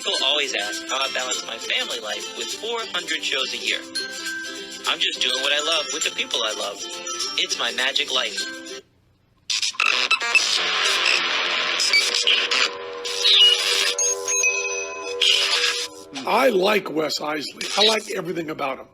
People always ask how I balance my family life with 400 shows a year. I'm just doing what I love with the people I love. It's my magic life. I like Wes Iseli. I like everything about him.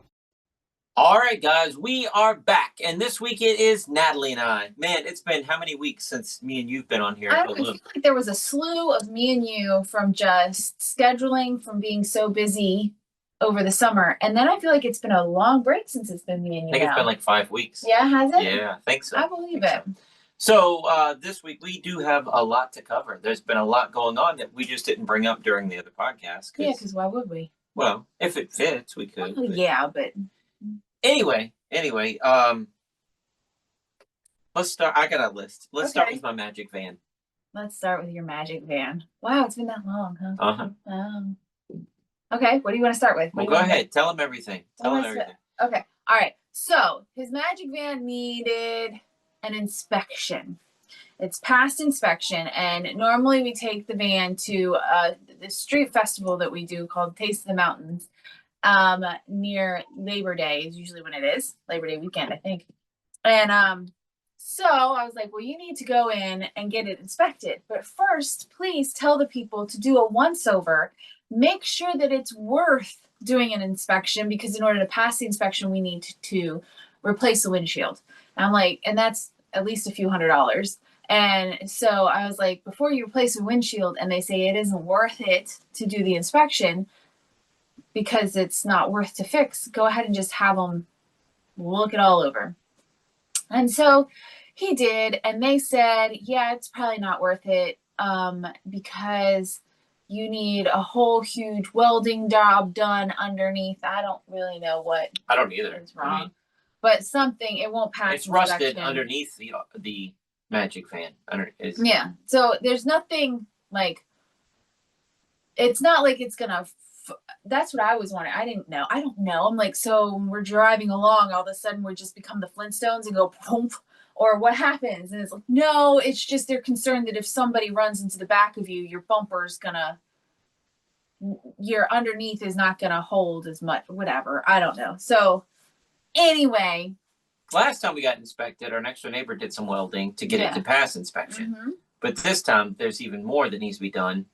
All right, guys, we are back, and this week it is Natalie and I. Man, it's been how many weeks since me and you've been on here? I feel like there was a slew of me and you from just scheduling, from being so busy over the summer, and then I feel like it's been a long break since it's been me and you. I think it's been like 5 weeks. Yeah, has it? Yeah, I think so. I believe it. So this week we do have a lot to cover. There's been a lot going on that we just didn't bring up during the other podcast. Yeah, because why would we? Well, if it fits, we could. Well, yeah, but anyway, let's start. I got a list. Let's start with my magic van. Let's start with your magic van. Wow, it's been that long, huh? Uh-huh. Okay, what do you want to start with? Well, go ahead. Tell him everything. Tell him everything. Okay, all right. So his magic van needed an inspection. It's past inspection, and normally we take the van to the street festival that we do called Taste of the Mountains near Labor Day is usually when it is. Labor Day weekend, I think. And so I was like, well, you need to go in and get it inspected. But first, please tell the people to do a once-over. Make sure that it's worth doing an inspection, because in order to pass the inspection, we need to replace the windshield. And I'm like, and that's at least a few $100s. And so I was like, before you replace a windshield and they say it isn't worth it to do the inspection because it's not worth to fix, go ahead and just have them look it all over. And so he did, and they said, yeah, it's probably not worth it because you need a whole huge welding job done underneath. I don't really know what. I don't either. Is wrong, but something, it won't pass. It's rusted underneath the magic fan. Yeah. So there's nothing like. It's not like it's gonna. That's what I was wondering. I didn't know. I don't know. I'm like, so when we're driving along, all of a sudden we just become the Flintstones and go boom, or what happens? And it's like, no, it's just they're concerned that if somebody runs into the back of you, your bumper's gonna, your underneath is not gonna hold as much, whatever. I don't know. So anyway. Last time we got inspected, our next door neighbor did some welding to get it to pass inspection. Mm-hmm. But this time there's even more that needs to be done.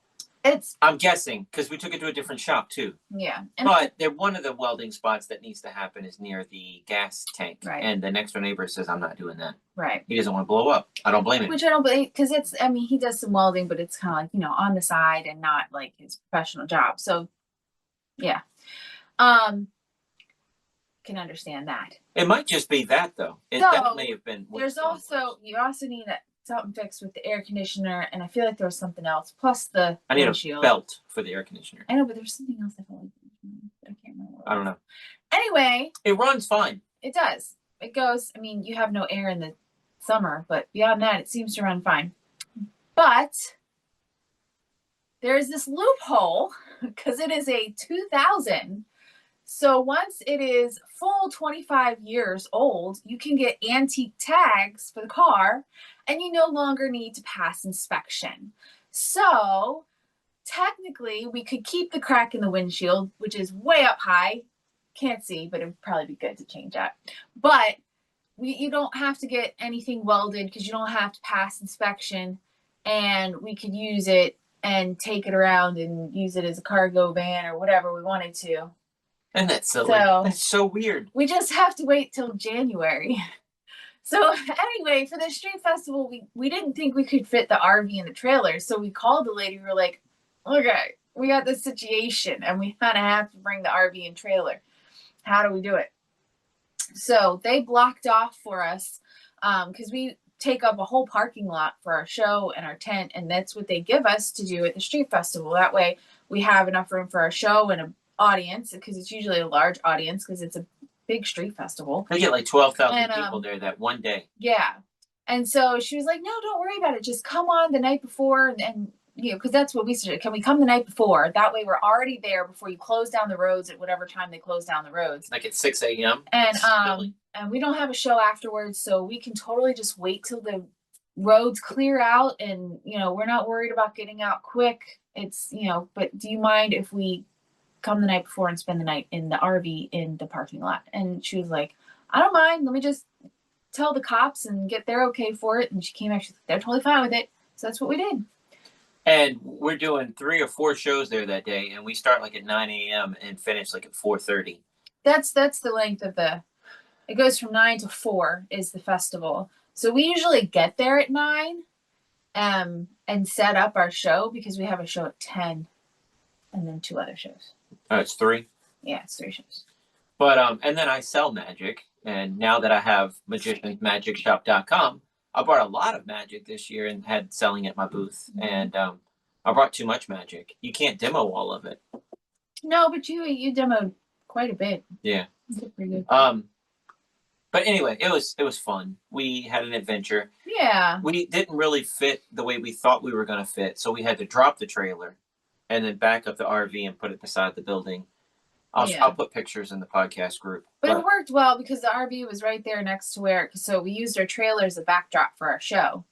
I'm guessing, because we took it to a different shop too. Yeah. But one of the welding spots that needs to happen is near the gas tank. Right. And the next door neighbor says, I'm not doing that. Right. He doesn't want to blow up. I don't blame him. Which I don't blame, because it's, I mean, he does some welding, but it's kind of like, on the side and not like his professional job. So, yeah. Can understand that. It might just be that, though. That may have been. There's also, you also need something fixed with the air conditioner, and I feel like there was something else. Plus the I need windshield. A belt for the air conditioner. I know, but there's something else I feel like I can't remember. I don't know. Anyway, it runs fine. It does. It goes. I mean, you have no air in the summer, but beyond that, it seems to run fine. But there's this loophole because it is a 2000. So once it is full 25 years old, you can get antique tags for the car, and you no longer need to pass inspection. So technically, we could keep the crack in the windshield, which is way up high. Can't see, but it would probably be good to change that. But you don't have to get anything welded because you don't have to pass inspection, and we could use it and take it around and use it as a cargo van or whatever we wanted to. And that's silly. That's so weird. We just have to wait till January. So anyway, for the street festival, we didn't think we could fit the RV in the trailer. So we called the lady. We were like, okay, we got this situation and we kind of have to bring the RV and trailer. How do we do it? So they blocked off for us because we take up a whole parking lot for our show and our tent. And that's what they give us to do at the street festival. That way we have enough room for our show and an audience, because it's usually a large audience because it's a big street festival. They get like 12,000 people there that one day. Yeah. And so she was like, no, don't worry about it. Just come on the night before and because that's what we said. Can we come the night before? That way we're already there before you close down the roads at whatever time they close down the roads. Like at 6 a.m. And we don't have a show afterwards, so we can totally just wait till the roads clear out and, we're not worried about getting out quick. It's, but do you mind if we come the night before and spend the night in the RV in the parking lot? And she was like, I don't mind. Let me just tell the cops and get their okay for it. And she came back, she's like, they're totally fine with it. So that's what we did. And we're doing 3 or 4 shows there that day, and we start like at 9 a.m. and finish like at 4:30. That's the length of it goes from 9 to 4 is the festival. So we usually get there at 9 and set up our show because we have a show at 10 and then 2 other shows. Oh, it's 3? Yeah, it's 3 shows. But and then I sell magic, and now that I have magiciansmagicshop.com, I bought a lot of magic this year and had selling at my booth. And I brought too much magic. You can't demo all of it. No, but you demoed quite a bit. Yeah. You did pretty good. But anyway, it was fun. We had an adventure. Yeah. We didn't really fit the way we thought we were going to fit, so we had to drop the trailer and then back up the RV and put it beside the building. I'll put pictures in the podcast group. But it worked well because the RV was right there next to where, so we used our trailer as a backdrop for our show.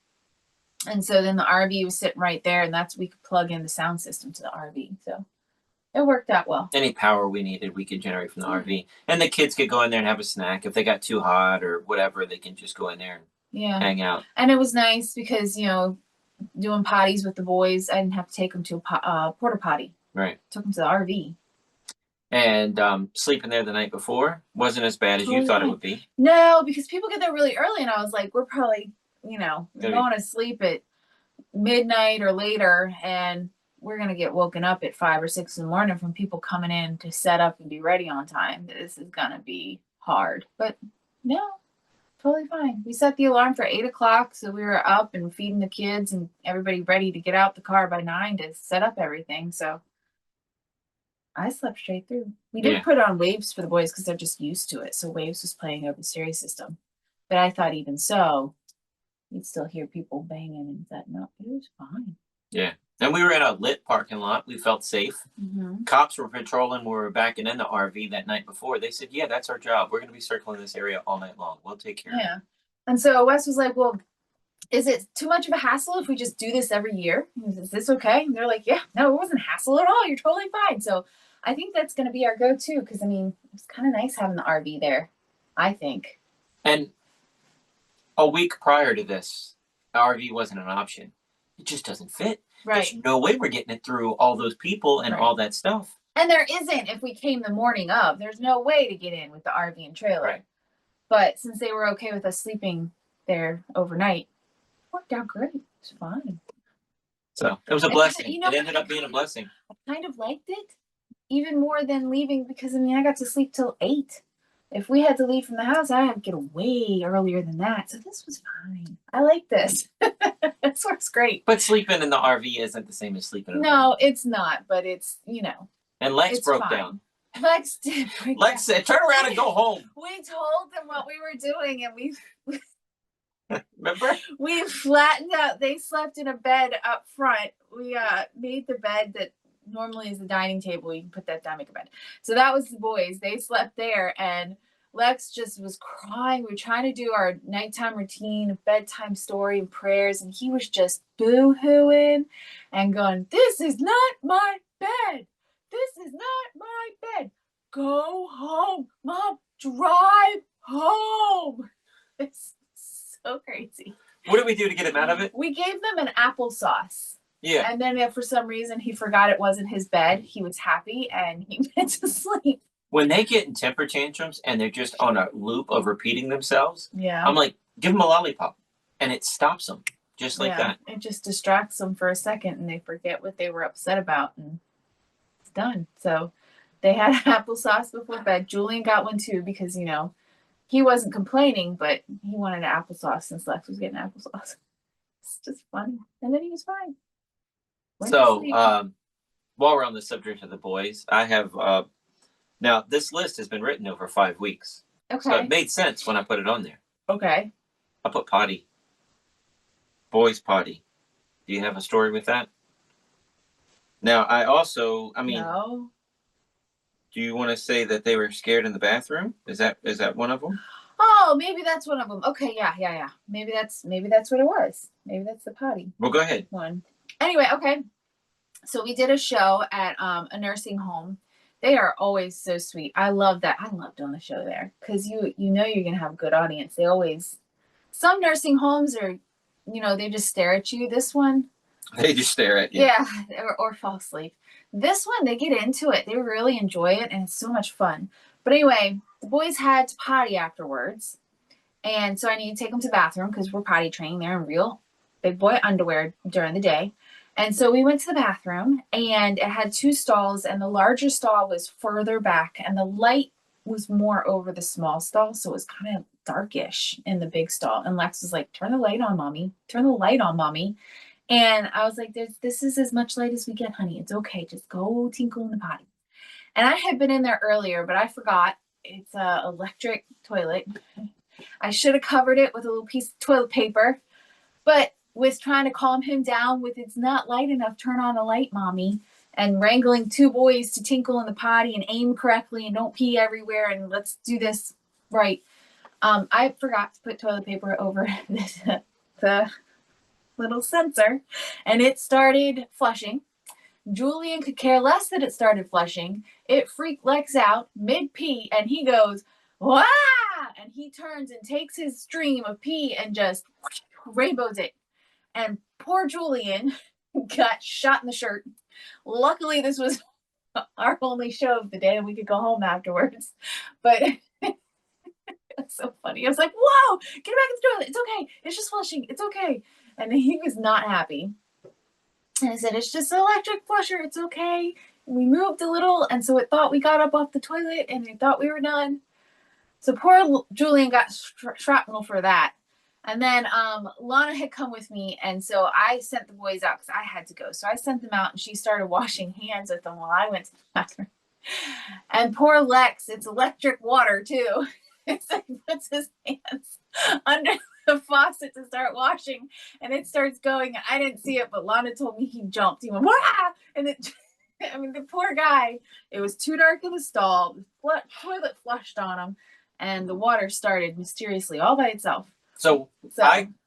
And so then the RV was sitting right there, and we could plug in the sound system to the RV. So it worked out well. Any power we needed, we could generate from the RV. And the kids could go in there and have a snack. If they got too hot or whatever, they can just go in there and hang out. And it was nice because, doing potties with the boys, I didn't have to take them to a porta potty. Right. Took them to the RV. And sleeping there the night before wasn't as bad as you thought it would be. No, because people get there really early, and I was like, we're probably, going to sleep at midnight or later, and we're going to get woken up at 5 or 6 in the morning from people coming in to set up and be ready on time. This is going to be hard. But no, totally fine. We set the alarm for 8 o'clock, so we were up and feeding the kids and everybody ready to get out the car by 9 to set up everything. So I slept straight through. We did put on Waves for the boys because they're just used to it. So Waves was playing over the stereo system. But I thought even so, you'd still hear people banging and setting up. It was fine. Yeah. And we were in a lit parking lot. We felt safe. Mm-hmm. Cops were patrolling. We were backing in the RV that night before. They said, yeah, that's our job. We're going to be circling this area all night long. We'll take care of it. Yeah. And so Wes was like, well, is it too much of a hassle if we just do this every year? Is this okay? And they're like, yeah, no, it wasn't hassle at all. You're totally fine. So I think that's going to be our go-to because, it's kind of nice having the RV there, I think. And a week prior to this, the RV wasn't an option. It just doesn't fit. Right. There's no way we're getting it through all those people and all that stuff. And there isn't if we came the morning of. There's no way to get in with the RV and trailer. Right. But since they were okay with us sleeping there overnight, it worked out great. It was fine. So it was a blessing. It ended up being a blessing. I kind of liked it even more than leaving because, I got to sleep till 8. If we had to leave from the house, I had to get way earlier than that. So this was fine. I like this. This works great. But sleeping in the RV isn't the same as sleeping in a No, it's not. But it's, And Lex broke fine. down. Lex did break Lex down. said, turn around and go home. We told them what we were doing, and we Remember? we flattened out. They slept in a bed up front. We made the bed that normally is the dining table. You can put that down, make a bed. So that was the boys. They slept there, and Lex just was crying. We were trying to do our nighttime routine, bedtime story, and prayers, and he was just boo-hooing and going, "This is not my bed. This is not my bed. Go home, Mom. Drive home." It's so crazy. What did we do to get him out of it? We gave them an applesauce. Yeah. And then if for some reason he forgot it wasn't his bed, he was happy and he went to sleep. When they get in temper tantrums and they're just on a loop of repeating themselves, Yeah. I'm like, give them a lollipop. And it stops them just like that. It just distracts them for a second and they forget what they were upset about and it's done. So they had applesauce before bed. Julian got one too because, he wasn't complaining, but he wanted an applesauce since Lex was getting applesauce. It's just funny. And then he was fine. So, while we're on the subject of the boys, I have, now this list has been written over 5 weeks. Okay. So it made sense when I put it on there. Okay. I put potty. Boys potty. Do you have a story with that? Now, I also, No. do you want to say that they were scared in the bathroom? Is that one of them? Oh, maybe that's one of them. Okay, yeah. Maybe that's what it was. Maybe that's the potty Well, go ahead. one. Anyway, okay. So we did a show at a nursing home. They are always so sweet. I love that. I love doing the show there because you know you're gonna have a good audience. They always, some nursing homes are, they just stare at you. This one, They just stare at you. yeah, or fall asleep. This one, they get into it. They really enjoy it, and it's so much fun. But anyway, the boys had to potty afterwards, and so I need to take them to the bathroom because we're potty training. They're in real big boy underwear during the day. And so we went to the bathroom, and it had 2 stalls, and the larger stall was further back, and the light was more over the small stall, so it was kind of darkish in the big stall. And Lex was like, "Turn the light on, mommy. Turn the light on, mommy." And I was like, "This is as much light as we get, honey. It's okay. Just go tinkle in the potty." And I had been in there earlier, but I forgot. It's a electric toilet. I should have covered it with a little piece of toilet paper, but was trying to calm him down with "It's not light enough. Turn on a light, mommy." And wrangling 2 boys to tinkle in the potty and aim correctly and don't pee everywhere and let's do this right. I forgot to put toilet paper over the little sensor, and it started flushing. Julian could care less that it started flushing. It freaked Lex out mid pee, and he goes, "Wah!" And he turns and takes his stream of pee and just rainbows it. And poor Julian got shot in the shirt. Luckily, this was our only show of the day, and we could go home afterwards. But it's so funny. I was like, "Whoa, get back in the toilet. It's okay. It's just flushing. It's okay." And he was not happy. And I said, "It's just an electric flusher. It's okay." And we moved a little, and so it thought we got up off the toilet, and it thought we were done. So poor Julian got shrapnel for that. And then Lana had come with me, and so I sent the boys out because I had to go. So I sent them out, and she started washing hands with them while I went to the bathroom. And poor Lex, it's electric water too. So he puts his hands under the faucet to start washing, and it starts going. I didn't see it, but Lana told me he jumped. He went, "Wah!" And it, I mean, the poor guy, it was too dark in the stall. The toilet flushed on him, and the water started mysteriously all by itself. So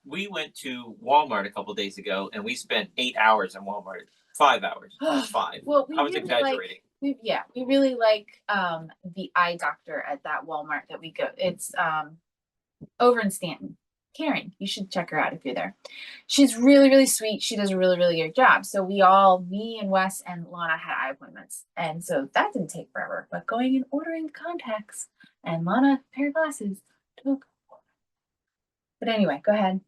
we went to Walmart a couple days ago, and we spent 8 hours in Walmart. 5 hours. 5. Well, I was exaggerating. We really like the eye doctor at that Walmart that we go. It's over in Stanton. Karen, you should check her out if you're there. She's really, really sweet. She does a really, really good job. So me and Wes and Lana had eye appointments. And so that didn't take forever. But going and ordering contacts and Lana a pair of glasses took. But anyway, go ahead.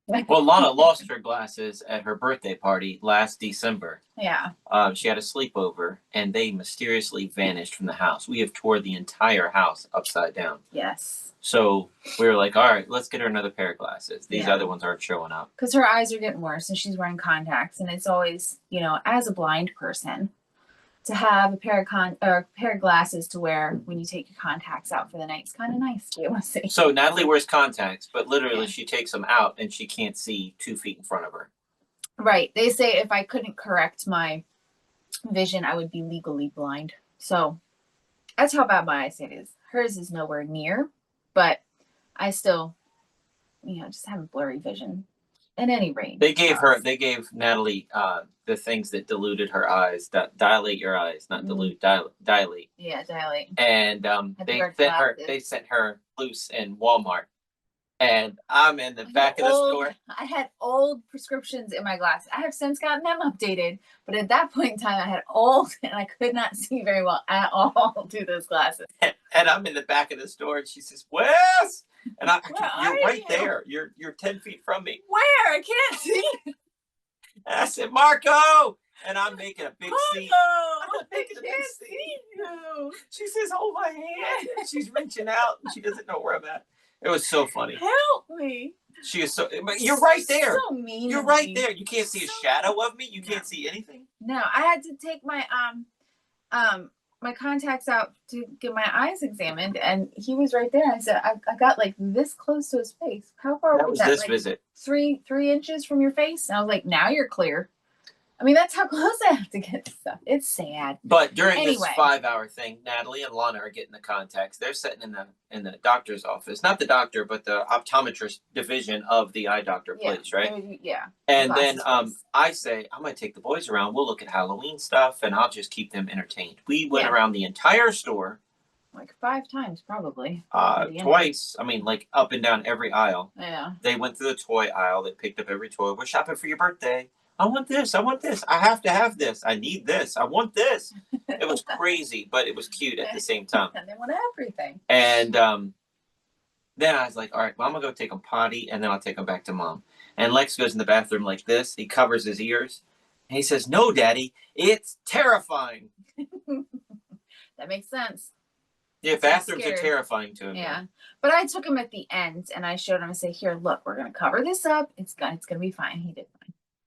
Well, Lana lost her glasses at her birthday party last December. Yeah. She had a sleepover, and they mysteriously vanished from the house. We have toured the entire house upside down. Yes. So we were like, all right, let's get her another pair of glasses. These other ones aren't showing up. Because her eyes are getting worse, and she's wearing contacts. And it's always, as a blind person, to have a pair of glasses to wear when you take your contacts out for the night. It's kind of nice to be able to see. So Natalie wears contacts, but literally she takes them out and she can't see 2 feet in front of her. Right. They say if I couldn't correct my vision, I would be legally blind. So that's how bad my eyesight is. Hers is nowhere near, but I still, just have a blurry vision. At any rate, they gave Natalie the things that diluted her eyes, that dilate your eyes, not dilute, dilate. Yeah, dilate. And they sent her loose in Walmart, and I'm in the back of the store. I had old prescriptions in my glasses. I have since gotten them updated, but at that point in time, I had old, and I could not see very well at all through those glasses. And I'm in the back of the store, and she says, "Wes!" And you're right there. You're 10 feet from me. Where? I can't see. And I said, "Marco!" And I'm making a big scene. I can't see you. She says, "Hold my hand." And she's reaching out, and she doesn't know where I'm at. It was so funny. Help me. She is so. You're right there. So mean. You're right there. You can't see a shadow of me. You can't see anything. No, I had to take my my contacts out to get my eyes examined, and he was right there. I said, I got like this close to his face. How far was that? This like visit. 3 inches from your face? And I was like, now you're clear. I mean, that's how close I have to get to stuff. It's sad. But during this Anyway. 5-hour thing, Natalie and Lana are getting the contacts. They're sitting in the doctor's office, not the doctor, but the optometrist division of the eye doctor place, right? Yeah. And then Glasses place. I say, I'm gonna take the boys around. We'll look at Halloween stuff, and I'll just keep them entertained. We went around the entire store. Like 5 times, probably. Twice. I mean, like up and down every aisle. Yeah. They went through the toy aisle. They picked up every toy. We're shopping for your birthday. I want this. I want this. I have to have this. I need this. I want this. It was crazy, but it was cute at the same time. And they want everything. And then I was like, all right, well, I'm going to go take a potty, and then I'll take them back to mom. And Lex goes in the bathroom like this. He covers his ears. And he says, no, Daddy, it's terrifying. That makes sense. Yeah, bathrooms are terrifying to him. Yeah. Man. But I took him at the end, and I showed him, I said, here, look, we're going to cover this up. It's going to be fine. He did fine.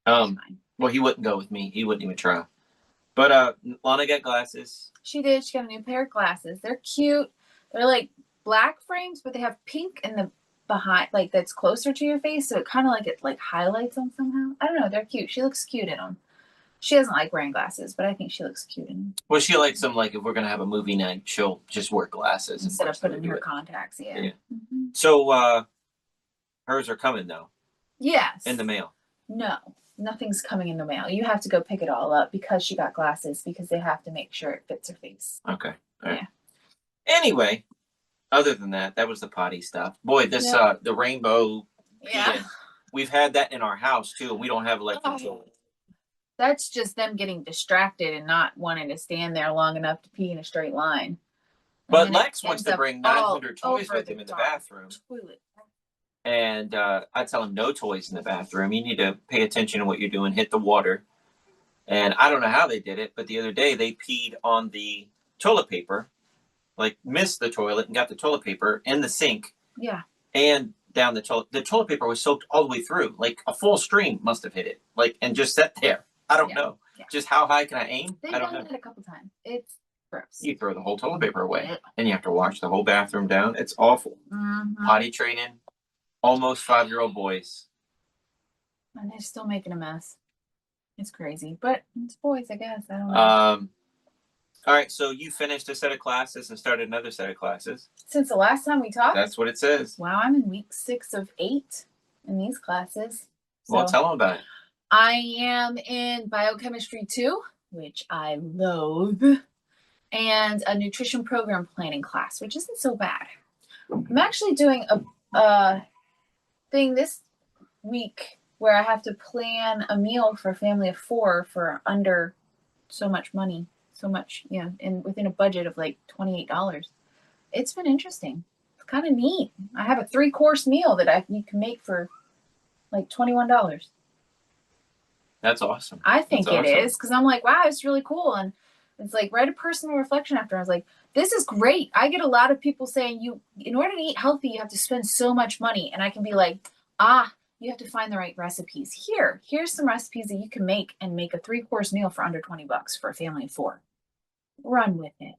Fine. Well, he wouldn't go with me. He wouldn't even try. But Lana got glasses. She did. She got a new pair of glasses. They're cute. They're like black frames, but they have pink in the behind, like that's closer to your face, so it kind of like it like highlights them somehow. I don't know. They're cute. She looks cute in them. She doesn't like wearing glasses, but I think she looks cute in them. Well, she likes them. Like if we're gonna have a movie night, she'll just wear glasses instead of putting her contacts. Yeah. Mm-hmm. So hers are coming though. Yes. In the mail. No. Nothing's coming in the mail. You have to go pick it all up because she got glasses because they have to make sure it fits her face. Okay. All right. Yeah. Anyway, other than that, that was the potty stuff. Boy, this the rainbow. Yeah. We've had that in our house too. We don't have electric children. That's just them getting distracted and not wanting to stand there long enough to pee in a straight line. But Lex wants to bring 900 toys with him in the bathroom. Toilet. And I tell him no toys in the bathroom. You need to pay attention to what you're doing. Hit the water. And I don't know how they did it, but the other day they peed on the toilet paper, like missed the toilet and got the toilet paper in the sink. Yeah. And down the toilet. The toilet paper was soaked all the way through. Like a full stream must have hit it. Like and just sat there. I don't know. Yeah. Just how high can I aim? They've I don't done know. that a couple times. It's gross. You throw the whole toilet paper away, and you have to wash the whole bathroom down. It's awful. Mm-hmm. Potty training. Almost 5-year-old boys. And they're still making a mess. It's crazy. But it's boys, I guess. I don't know. All right, so you finished a set of classes and started another set of classes. Since the last time we talked? That's what it says. Wow, I'm in week 6 of 8 in these classes. So well, tell them about it. I am in biochemistry 2, which I loathe, and a nutrition program planning class, which isn't so bad. I'm actually doing a thing this week where I have to plan a meal for a family of 4 for under so much money, and within a budget of like $28. It's been interesting. It's kind of neat. I have a 3-course meal that you can make for like $21. That's awesome. I think it is because I'm like, wow, it's really cool. And it's like, write a personal reflection after. I was like, this is great. I get a lot of people saying in order to eat healthy, you have to spend so much money. And I can be like, you have to find the right recipes. Here's some recipes that you can make and make a 3-course meal for under $20 for a family of 4. Run with it.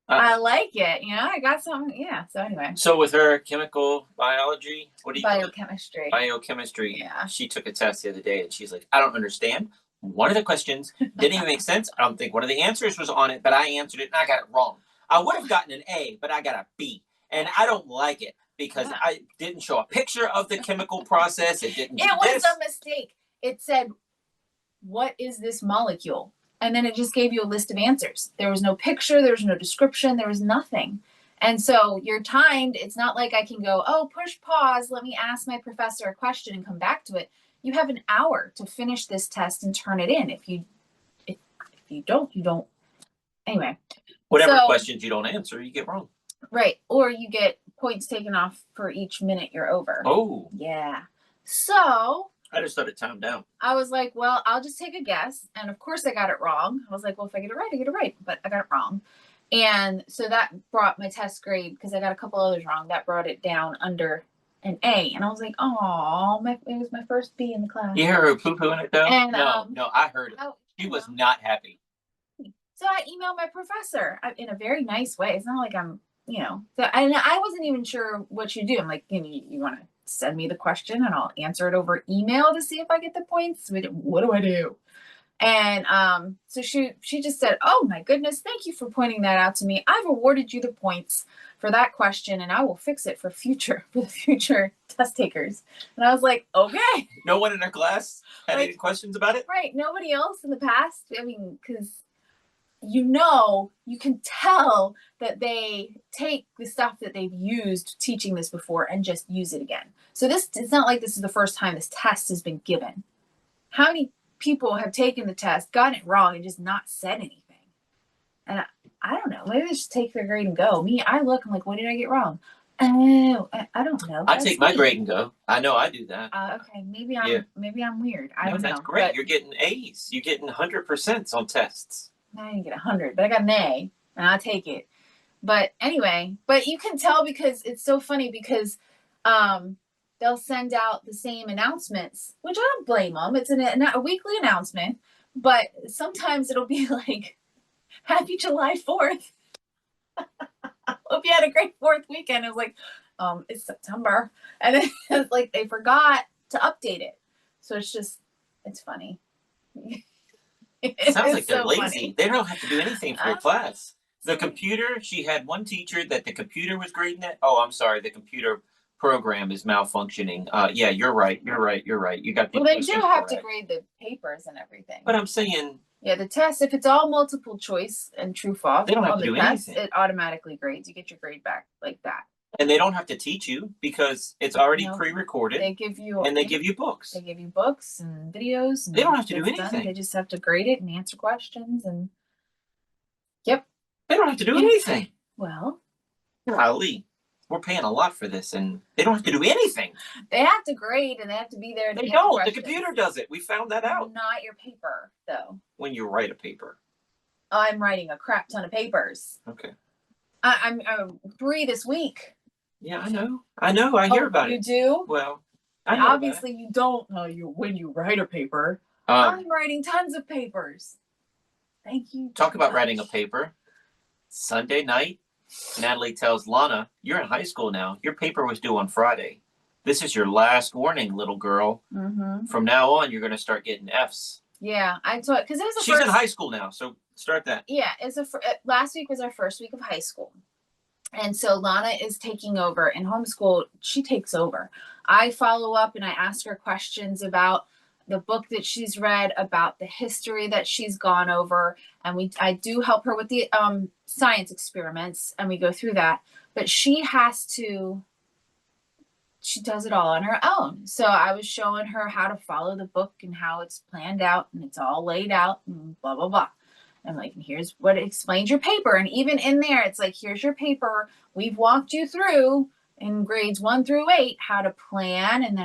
I like it. I got something. Yeah. So anyway. So with her chemical biology, what do you biochemistry? Biochemistry. Yeah. She took a test the other day and she's like, I don't understand. One of the questions didn't even make sense. I don't think one of the answers was on it, but I answered it and I got it wrong. I would have gotten an A, but I got a B. And I don't like it because I didn't show a picture of the chemical process. It was a mistake. It said, what is this molecule? And then it just gave you a list of answers. There was no picture. There was no description. There was nothing. And so you're timed. It's not like I can go, push pause. Let me ask my professor a question and come back to it. You have an hour to finish this test and turn it in. If you don't, you don't. Anyway. Whatever questions you don't answer, you get wrong. Right. Or you get points taken off for each minute you're over. Oh. Yeah. So I just thought it timed down. I was like, well, I'll just take a guess. And of course I got it wrong. I was like, well, if I get it right, I get it right. But I got it wrong. And so that brought my test grade, because I got a couple others wrong, that brought it down under an A. And I was like, oh, it was my first B in the class. You hear her poo-pooing it though? And, no, I heard it. She was not happy. So I emailed my professor in a very nice way. It's not like I'm, so I wasn't even sure what you do. I'm like, you want to send me the question and I'll answer it over email to see if I get the points. What do I do? And so she just said, "Oh my goodness, thank you for pointing that out to me. I've awarded you the points for that question, and I will fix it for the future test takers." And I was like, "Okay." No one in our class had Like, any questions about it? Right. Nobody else in the past. I mean, because you can tell that they take the stuff that they've used teaching this before and just use it again. So it's not like this is the first time this test has been given. How many people have taken the test, gotten it wrong, and just not said anything? And I don't know. Maybe they just take their grade and go. Me, I look, I'm like, what did I get wrong? Oh, I don't know. I take my grade and go. I know I do that. Okay, maybe I'm weird. I don't know. That's great. But you're getting A's. You're getting 100% on tests. I didn't get 100, but I got an A, and I'll take it. But anyway, but you can tell because it's so funny because they'll send out the same announcements, which I don't blame them. It's a weekly announcement, but sometimes it'll be like, "Happy July 4th. Hope you had a great 4th weekend." It was like, it's September. And then it's like they forgot to update it. So it's funny. It sounds like they're so lazy. funny. They don't have to do anything for your class. The computer, she had one teacher that the computer was grading it. Oh, I'm sorry. The computer program is malfunctioning. Yeah, you're right. You got the Well, they do have to correct. grade the papers and everything. But I'm saying, Yeah, the test, if it's all multiple choice and true false, They don't have on to the do test, anything. it automatically grades. You get your grade back like that. and they don't have to teach you because it's already No, pre-recorded, They give you and they give you books. they give you books and videos. And They don't have to do it's done. anything. They just have to grade it and answer questions. And yep. They don't have to do anything. Well, Golly, we're paying a lot for this, and they don't have to do anything. they have to grade and they have to be there. To They answer don't. The questions. computer does it. We found that out. Not your paper, though. When you write a paper. I'm writing a crap ton of papers. Okay. I'm 3 this week. Yeah, I know. I hear about you it. You do? Well, I know Obviously, you don't. When you write a paper. I'm writing tons of papers. Thank you. Talk about writing a paper. Sunday night, Natalie tells Lana, "You're in high school now. Your paper was due on Friday. This is your last warning, little girl. Mm-hmm. From now on, you're going to start getting Fs." Yeah, I taught because it was She's in high school now, so start that. Yeah, last week was our first week of high school, and so Lana is taking over. In homeschool, she takes over. I follow up and I ask her questions about the book that she's read, about the history that she's gone over, and I do help her with the science experiments, and we go through that. But she does it all on her own. So I was showing her how to follow the book and how it's planned out and it's all laid out and blah, blah, blah. I'm like, here's what explains your paper. And even in there, it's like, here's your paper. We've walked you through in grades 1 through 8 how to plan and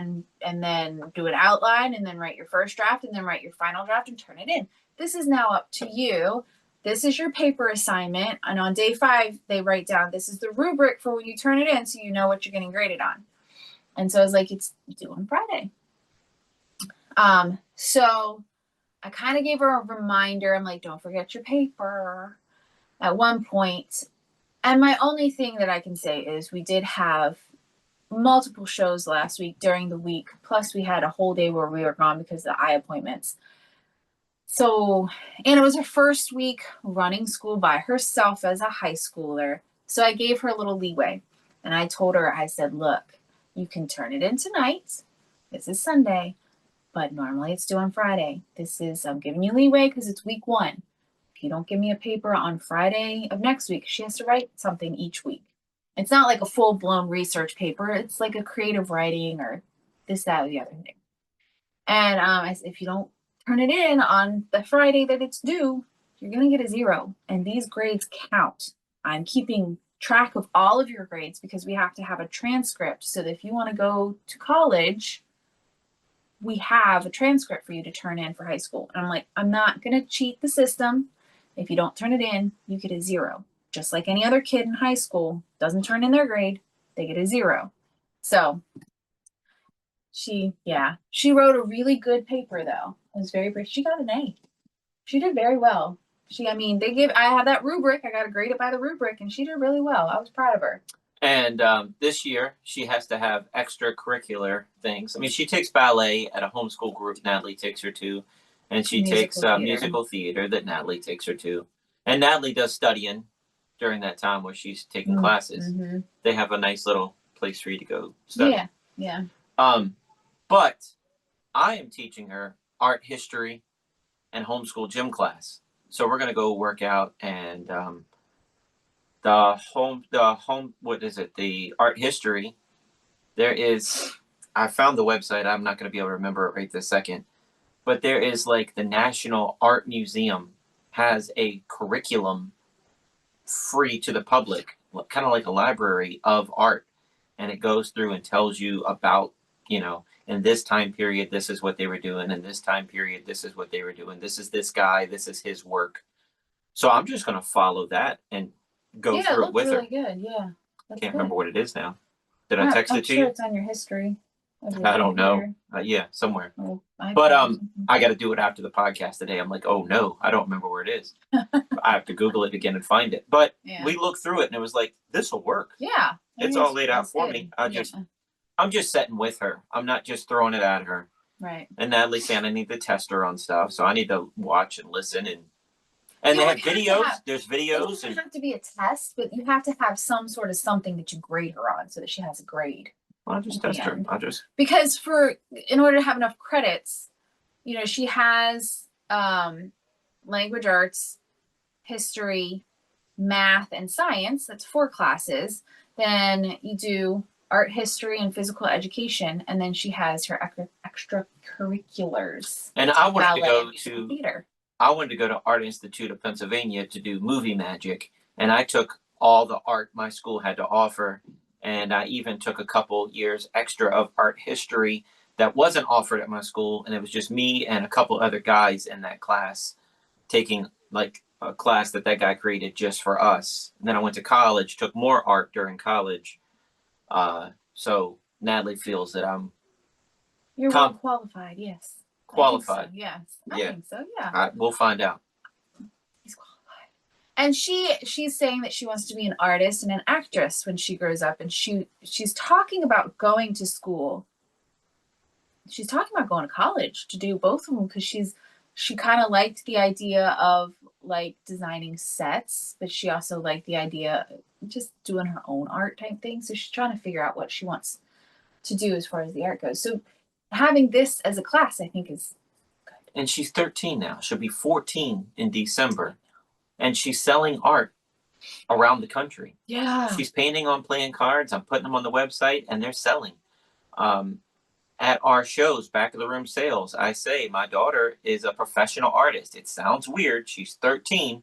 then do an outline and then write your first draft and then write your final draft and turn it in. This is now up to you. This is your paper assignment. And on day 5, they write down, this is the rubric for when you turn it in so you know what you're getting graded on. And so I was like, it's due on Friday. So I kind of gave her a reminder. I'm like, don't forget your paper at one point. And my only thing that I can say is we did have multiple shows last week during the week. Plus we had a whole day where we were gone because of the eye appointments. So, and it was her first week running school by herself as a high schooler. So I gave her a little leeway. And I told her, I said, look, you can turn it in tonight. This is Sunday, but normally it's due on Friday. I'm giving you leeway because it's week 1. If you don't give me a paper on Friday of next week, she has to write something each week. It's not like a full-blown research paper. It's like a creative writing or this, that, or the other thing. And I said, if you don't turn it in on the Friday that it's due, you're going to get a 0. And these grades count. I'm keeping track of all of your grades because we have to have a transcript so that if you want to go to college, we have a transcript for you to turn in for high school. And I'm like, I'm not going to cheat the system. If you don't turn it in, you get a 0. Just like any other kid in high school doesn't turn in their grade, they get a 0. So she wrote a really good paper though. It was very brief. She got an A. She did very well. I have that rubric. I got to grade it by the rubric, and she did really well. I was proud of her. And this year, she has to have extracurricular things. I mean, she takes ballet at a homeschool group Natalie takes her to, and she takes Musical theater. musical theater that Natalie takes her to. And Natalie does studying during that time where she's taking classes. Mm-hmm. They have a nice little place for you to go study. Yeah, yeah. But I am teaching her art history and homeschool gym class. So we're going to go work out and what is it? The art history. There is, I found the website. I'm not going to be able to remember it right this second, but there is like the National Art Museum has a curriculum free to the public, kind of like a library of art. And it goes through and tells you about, in this time period, this is what they were doing. In this time period, this is what they were doing. This is this guy. This is his work. So I'm just going to follow that and go through it with really her. good. Yeah. Can't remember what it is now. Did I text it to you? It's on your history. I don't know. Yeah, somewhere. Well, But I got to do it after the podcast today. I'm like, oh no, I don't remember where it is. I have to Google it again and find it. But we looked through it and it was like, this will work. Yeah, it's all laid out for me. I'm just setting with her. I'm not just throwing it at her. Right. And Natalie's saying I need to test her on stuff, so I need to watch and listen and they have videos. There's videos. It doesn't have to be a test, but you have to have some sort of something that you grade her on so that she has a grade. I'll just test her. Because in order to have enough credits, she has language arts, history, math, and science. That's 4 classes. Then you do art history and physical education, and then she has her extracurriculars. And I wanted to go to theater. I wanted to go to Art Institute of Pennsylvania to do movie magic, and I took all the art my school had to offer, and I even took a couple years extra of art history that wasn't offered at my school, and it was just me and a couple other guys in that class taking like a class that guy created just for us. And then I went to college, took more art during college. So Natalie feels that you're well qualified. Yes. Qualified. Yes. I think so. Yeah. We'll find out. He's qualified. And she's saying that she wants to be an artist and an actress when she grows up, and she's talking about going to school. She's talking about going to college to do both of them because she kind of liked the idea of like designing sets, but she also liked the idea of just doing her own art type thing. So she's trying to figure out what she wants to do as far as the art goes. So having this as a class, I think, is good. And she's 13 now. She'll be 14 in December. And she's selling art around the country. Yeah. She's painting on playing cards. I'm putting them on the website, and they're selling. At our shows, back of the room sales, I say my daughter is a professional artist. It sounds weird. She's 13,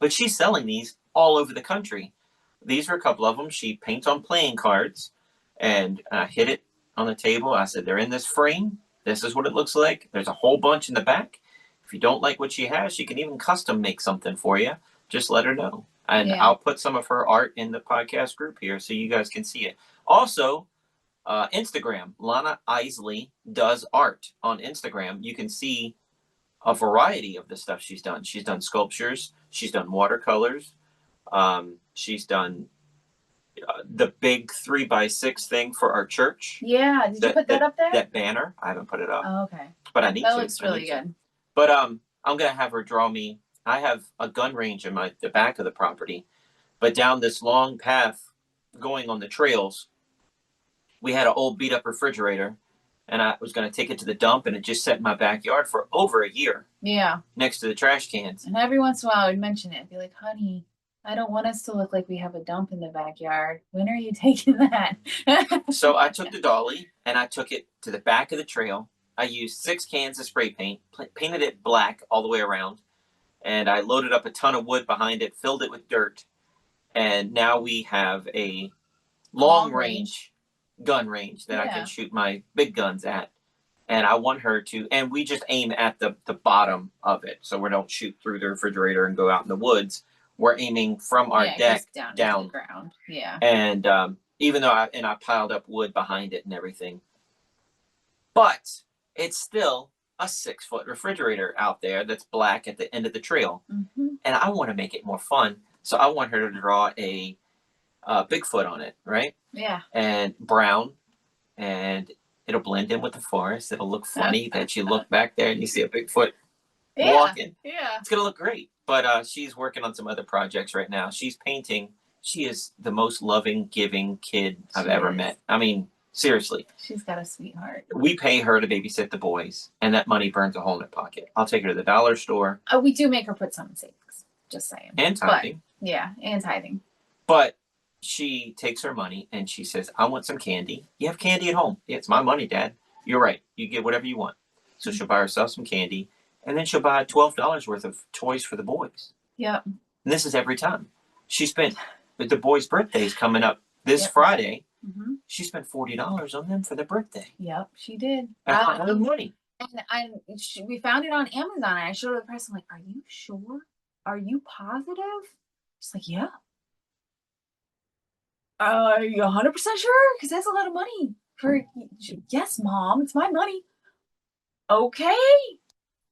but she's selling these all over the country. These are a couple of them. She paints on playing cards, and I hit it on the table. I said, they're in this frame. This is what it looks like. There's a whole bunch in the back. If you don't like what she has, she can even custom make something for you. Just let her know. And I'll put some of her art in the podcast group here so you guys can see it. Also, Instagram, Lana Iseli does art on Instagram. You can see a variety of the stuff she's done. She's done sculptures. She's done watercolors. She's done the big 3x6 thing for our church. Yeah, did you put that up there? That banner, I haven't put it up. Oh, okay. But I need to. That looks really good. But I'm gonna have her draw me. I have a gun range in the back of the property, but down this long path going on the trails, we had an old beat up refrigerator, and I was gonna take it to the dump, and it just sat in my backyard for over a year. Yeah. Next to the trash cans. And every once in a while I would mention it. I'd be like, honey, I don't want us to look like we have a dump in the backyard. When are you taking that? So I took the dolly and I took it to the back of the trail. I used 6 cans of spray paint, painted it black all the way around, and I loaded up a ton of wood behind it, filled it with dirt, and now we have a long range gun range that I can shoot my big guns at. And I want her to, and we just aim at the bottom of it, so we don't shoot through the refrigerator and go out in the woods. We're aiming from our deck down to the ground. Yeah. And even though I piled up wood behind it and everything, but it's still a 6-foot refrigerator out there that's black at the end of the trail. Mm-hmm. And I want to make it more fun. So I want her to draw a Bigfoot on it, right? Yeah. And brown, and it'll blend in with the forest. It'll look funny that you look back there and you see a Bigfoot walking. Yeah. It's gonna look great. But she's working on some other projects right now. She's painting. She is the most loving, giving kid I've ever met. I mean, seriously. She's got a sweetheart. We pay her to babysit the boys, and that money burns a hole in her pocket. I'll take her to the dollar store. We do make her put some in savings. Just saying. And tithing. But, yeah, and tithing. But she takes her money and she says, I want some candy. You have candy at home. Yeah, it's my money, Dad. You're right. You get whatever you want. So she'll buy herself some candy, and then she'll buy $12 worth of toys for the boys. Yep. And this is every time. She spent, the boys' birthday's coming up this Friday. Mm-hmm. She spent $40 on them for their birthday. Yep, she did. That's a lot of money. And we found it on Amazon. And I showed her the price. I'm like, are you sure? Are you positive? She's like, yeah. Are you 100% sure? Because that's a lot of money. Yes, Mom, it's my money. Okay.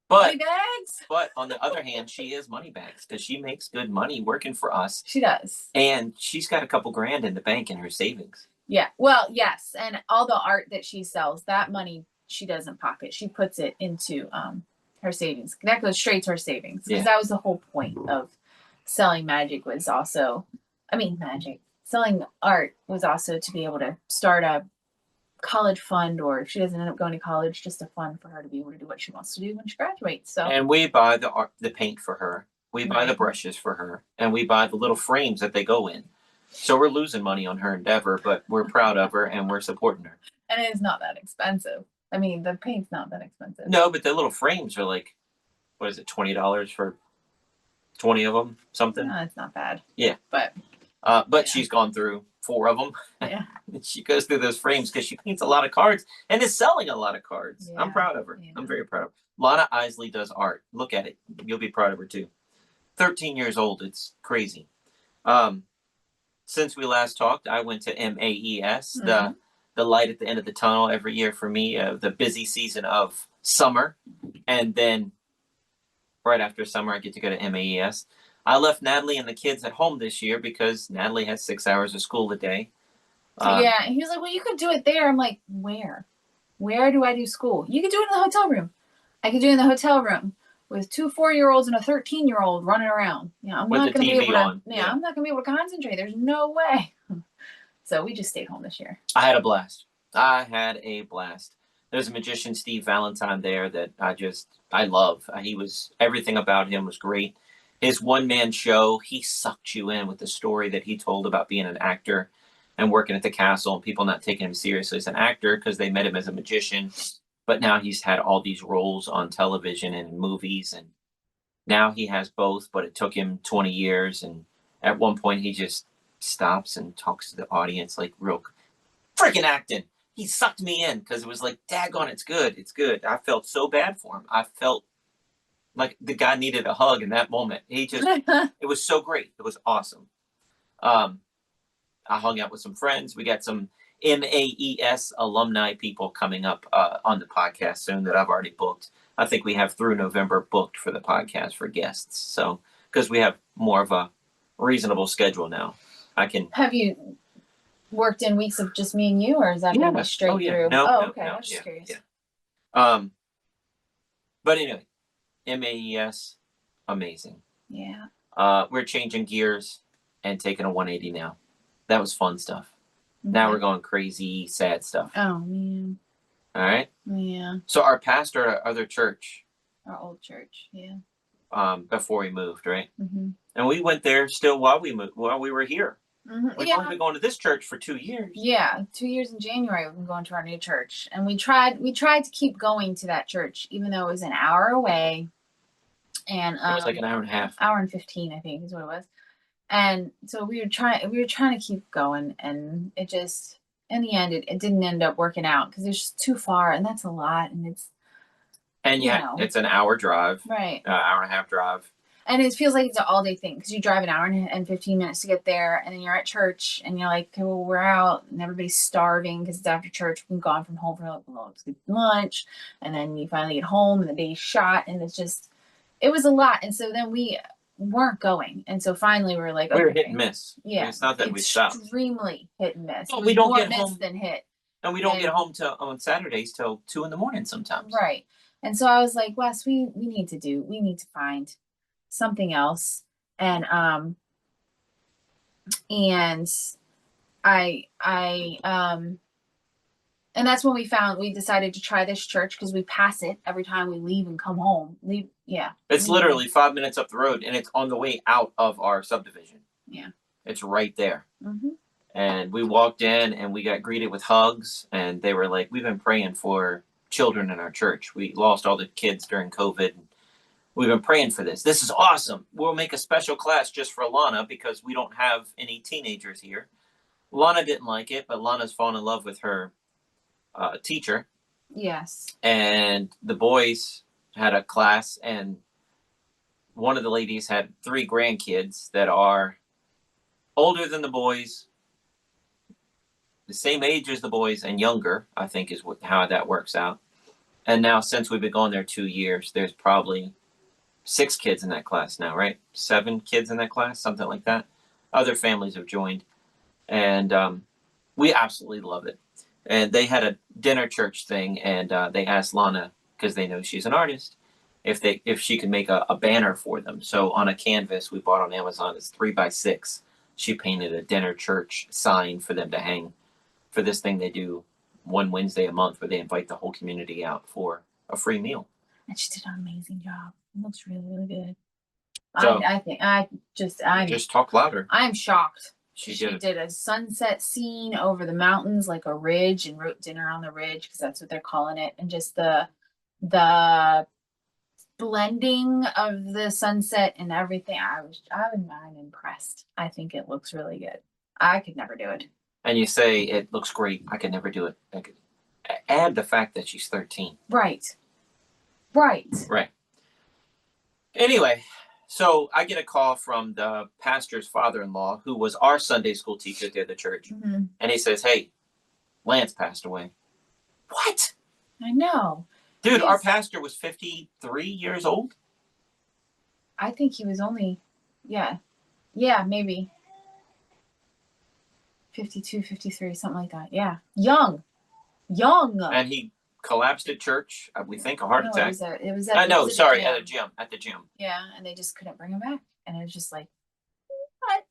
But, Moneybags. but on the other hand, she is moneybags because she makes good money working for us. She does. And she's got a couple grand in the bank in her savings. Yeah. Well, yes. And all the art that she sells, that money she doesn't pocket. She puts it into her savings. That goes straight to her savings. Because that was the whole point of selling magic was also, selling art was also to be able to start a college fund, or if she doesn't end up going to college, just a fund for her to be able to do what she wants to do when she graduates. So, and we buy the paint for her. We buy the brushes for her, and we buy the little frames that they go in. So we're losing money on her endeavor, but we're proud of her and we're supporting her. And it's not that expensive. I mean, the paint's not that expensive. No, but the little frames are like, what is it, $20 for 20 of them, something? No, it's not bad. Yeah. But she's gone through 4 of them. Yeah. She goes through those frames because she paints a lot of cards and is selling a lot of cards. Yeah. I'm proud of her. Yeah. I'm very proud of her. Lana Isley does art. Look at it. You'll be proud of her too. 13 years old. It's crazy. Since we last talked, I went to MAES, the light at the end of the tunnel every year for me, the busy season of summer. And then right after summer, I get to go to MAES. I left Natalie and the kids at home this year because Natalie has 6 hours of school a day. And he was like, well, you could do it there. I'm like, where? Where do I do school? You could do it in the hotel room. I could do it in the hotel room with 2 4-year-olds and a 13-year-old running around. I'm not going to be able to. I'm not going to be able to concentrate. There's no way. So we just stayed home this year. I had a blast. There's a magician, Steve Valentine, there that I love. Everything about him was great. His one-man show, he sucked you in with the story that he told about being an actor and working at the castle and people not taking him seriously as an actor because they met him as a magician. But now he's had all these roles on television and in movies, and now he has both, but it took him 20 years. And at one point he just stops and talks to the audience like real freaking acting. He sucked me in because it was like, daggone, it's good. It's good. I felt so bad for him. I felt like the guy needed a hug in that moment. It was so great. It was awesome. I hung out with some friends. We got some MAES alumni people coming up on the podcast soon that I've already booked. I think we have through November booked for the podcast for guests. So, because we have more of a reasonable schedule now. Have you worked in weeks of just me and you, or is that going to be straight through? Okay. I was just curious. Yeah. But anyway, MAES, amazing. Yeah. We're changing gears and taking a 180 now. That was fun stuff. Okay. Now we're going crazy, sad stuff. Oh, man. All right? Yeah. So our pastor at our other church. Our old church, yeah. Before we moved, right? Mm-hmm. And we went there still while we were here. Mm-hmm. We've only been going to this church for 2 years. Yeah, 2 years in January we've been going to our new church. And we tried to keep going to that church, even though it was an hour away. And it was like an hour and a half. Hour and 15, I think, is what it was. And so we were trying to keep going, and it just, in the end, it didn't end up working out because it's just too far, and that's a lot, and it's. And it's an hour drive. Right. Hour and a half drive. And it feels like it's an all-day thing because you drive an hour and 15 minutes to get there, and then you're at church, and you're like, okay, well, we're out, and everybody's starving because it's after church. We've been gone from home for let's get lunch, and then you finally get home, and the day's shot, and it was a lot. And so then we weren't going. And so finally we were like, We were okay. hit and miss. Yeah. It's not that we stopped. Extremely hit and miss. Well, It we was don't more get miss home. than hit. And we don't get home till on Saturdays till 2 a.m. sometimes. Right. And so I was like, Wes, we need to find something else. And and and that's when we decided to try this church because we pass it every time we leave and come home. It's literally 5 minutes up the road, and it's on the way out of our subdivision. Yeah. It's right there. Mm-hmm. And we walked in, and we got greeted with hugs, and they were like, we've been praying for children in our church. We lost all the kids during COVID. We've been praying for this. This is awesome. We'll make a special class just for Lana because we don't have any teenagers here. Lana didn't like it, but Lana's fallen in love with her teacher. Yes. And the boys had a class, and one of the ladies had 3 grandkids that are older than the boys, the same age as the boys, and younger, I think is how that works out. And now, since we've been going there 2 years, there's probably 6 kids in that class now, right? 7 kids in that class, something like that. Other families have joined, and we absolutely love it. And they had a dinner church thing, and they asked Lana, because they know she's an artist, if she could make a banner for them. So on a canvas we bought on Amazon, it's 3x6. She painted a dinner church sign for them to hang for this thing they do one Wednesday a month, where they invite the whole community out for a free meal. And she did an amazing job. It looks really, really good. So, I just talk louder. I'm shocked. She did a sunset scene over the mountains, like a ridge, and wrote dinner on the ridge because that's what they're calling it. And just the blending of the sunset and everything. I'm impressed. I think it looks really good. I could never do it. And you say it looks great. I could never do it. I could add the fact that she's 13. Right. Anyway, so I get a call from the pastor's father-in-law, who was our Sunday school teacher at the other church. Mm-hmm. And he says, hey, Lance passed away. What? I know. Dude, our pastor was 53 years old. I think he was only, maybe 52, 53, something like that. Yeah. Young. And he collapsed at church. We think a heart attack. It was at at a gym. Yeah, and they just couldn't bring him back. And it was just like, what?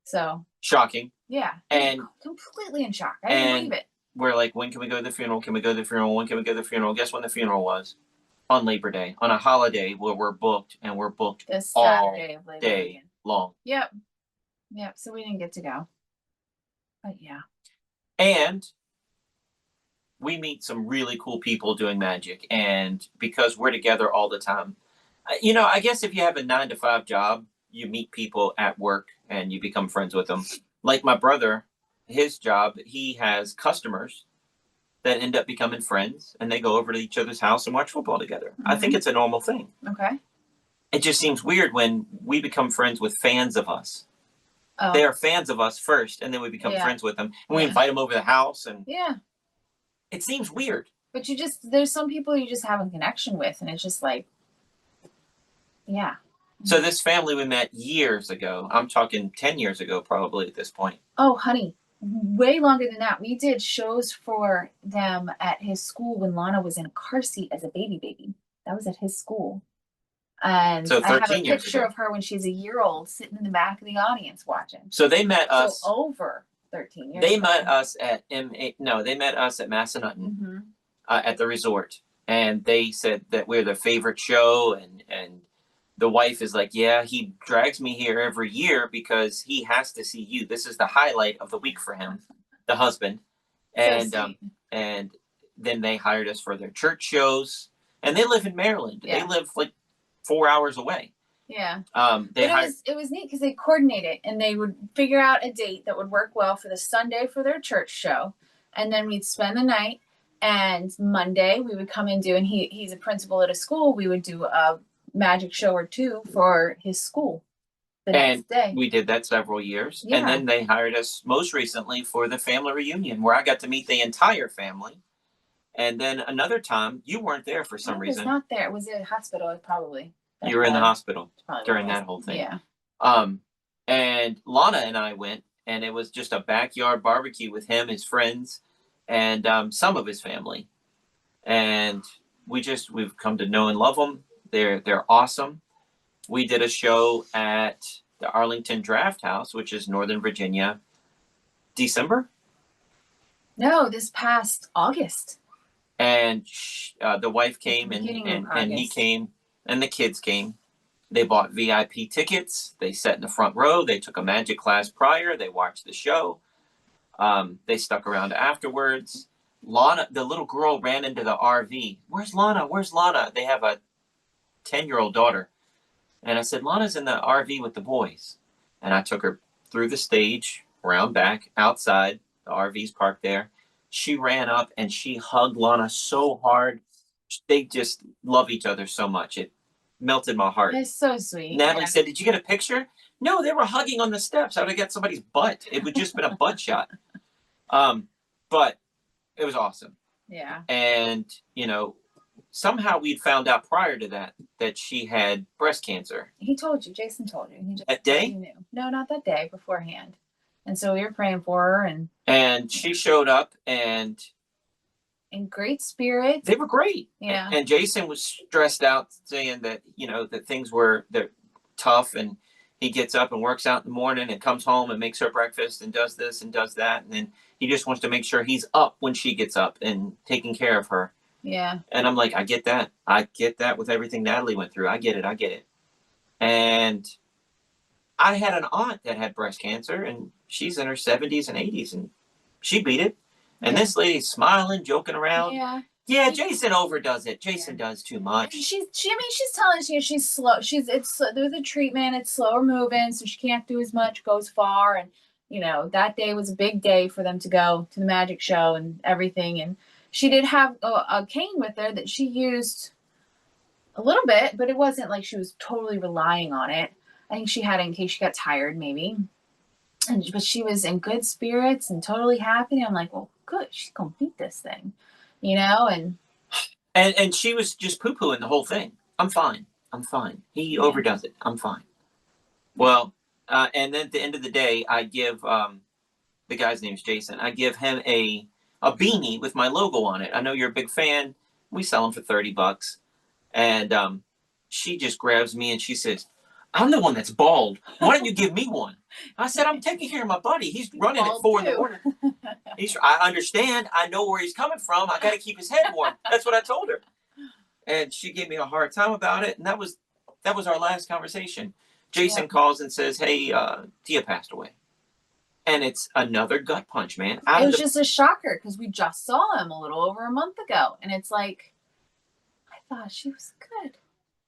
So. Shocking. Yeah. And completely in shock. I didn't believe it. We're like, when can we go to the funeral? Can we go to the funeral? When can we go to the funeral? Guess when the funeral was? On Labor Day. On a holiday where we're booked, and we're booked this all Saturday of Labor day long. Yep. So we didn't get to go. But yeah. And we meet some really cool people doing magic. And because we're together all the time, I guess if you have a 9-to-5 job, you meet people at work and you become friends with them. Like my brother, his job, he has customers that end up becoming friends, and they go over to each other's house and watch football together. Mm-hmm. I think it's a normal thing. Okay. It just seems weird when we become friends with fans of us. Oh. They are fans of us first, and then we become friends with them. And we invite them over to the house, and it seems weird. But there's some people you just have a connection with, and it's just like, So this family we met years ago, I'm talking 10 years ago probably at this point. Oh, honey, way longer than that. We did shows for them at his school when Lana was in a car seat as a baby. That was at his school. And so I have a picture of her when she's a year old sitting in the back of the audience watching. So they met us. So over 13 years They ago. met us at they met us at Massanutten at the resort. And they said that we're their favorite show, and the wife is like, yeah, he drags me here every year because he has to see you. This is the highlight of the week for him, the husband. And and then they hired us for their church shows. And they live in Maryland. Yeah. They live like 4 hours away. Yeah. It was neat because they coordinated, and they would figure out a date that would work well for the Sunday for their church show. And then we'd spend the night, and Monday we would come and do, and he's a principal at a school. We would do a magic show or two for his school the next day. We did that several years. Yeah. And then they hired us most recently for the family reunion, where I got to meet the entire family. And then another time, you weren't there for some reason. I was not there. It was at a hospital, probably. You were in the hospital Probably during what it that was. whole thing. Yeah. And Lana and I went, and it was just a backyard barbecue with him, his friends, and some of his family. And we've come to know and love them. They're awesome. We did a show at the Arlington Draft House, which is Northern Virginia, December. No, this past August. And the wife came, and he came, and the kids came. They bought VIP tickets. They sat in the front row. They took a magic class prior. They watched the show. They stuck around afterwards. Lana, the little girl, ran into the RV. Where's Lana? Where's Lana? They have a 10-year-old daughter. And I said, Lana's in the RV with the boys. And I took her through the stage, around back, outside. The RV's parked there. She ran up and she hugged Lana so hard. They just love each other so much. It melted my heart. It's so sweet. Natalie said, did you get a picture? No, they were hugging on the steps. I would have got somebody's butt. It would just been a butt shot. But it was awesome. Yeah. And, somehow we'd found out prior to that she had breast cancer. He told you. Jason told you. He just, that day? He knew. No, not that day, beforehand. And so we were praying for her, and she showed up and in great spirits. They were great. Yeah. And Jason was stressed out, saying that, that things they're tough, and he gets up and works out in the morning and comes home and makes her breakfast and does this and does that. And then he just wants to make sure he's up when she gets up and taking care of her. Yeah. And I'm like, I get that. I get that with everything Natalie went through. I get it. And I had an aunt that had breast cancer, and she's in her 70s and 80s, and she beat it. And this lady's smiling, joking around. Yeah. Yeah, Jason overdoes it. Jason does too much. She's telling us she's slow. There's a treatment. It's slower moving, so she can't do as much, goes far. And, that day was a big day for them to go to the magic show and everything. And she did have a cane with her that she used a little bit, but it wasn't like she was totally relying on it. I think she had it in case she got tired, maybe. But she was in good spirits and totally happy. I'm like, well, good. She's going to beat this thing, and she was just poo-pooing the whole thing. I'm fine. He overdoes it. I'm fine. Well, and then at the end of the day, I give, the guy's name is Jason. I give him a beanie with my logo on it. I know you're a big fan. We sell them for $30. And she just grabs me and she says, I'm the one that's bald. Why don't you give me one? I said, I'm taking care of my buddy. He's running at 4 in the morning. I understand. I know where he's coming from. I got to keep his head warm. That's what I told her. And she gave me a hard time about it. And that was our last conversation. Jason calls and says, hey, Tia passed away. And it's another gut punch, man. It was just a shocker because we just saw him a little over a month ago. And it's like, I thought she was good.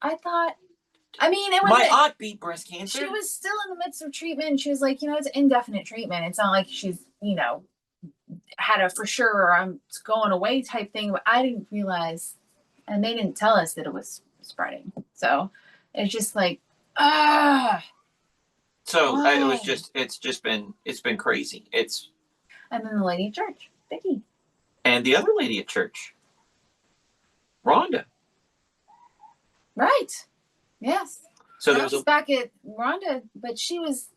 it was my aunt beat breast cancer. She was still in the midst of treatment. She was like, it's indefinite treatment. It's not like she's, had a for sure or I'm going away type thing. But I didn't realize, and they didn't tell us that it was spreading. So it's just like, So why? it's been crazy. And then the lady at church, Vicky. And the other lady at church, Rhonda. Right. Yes. So I was back at Rhonda, but she was.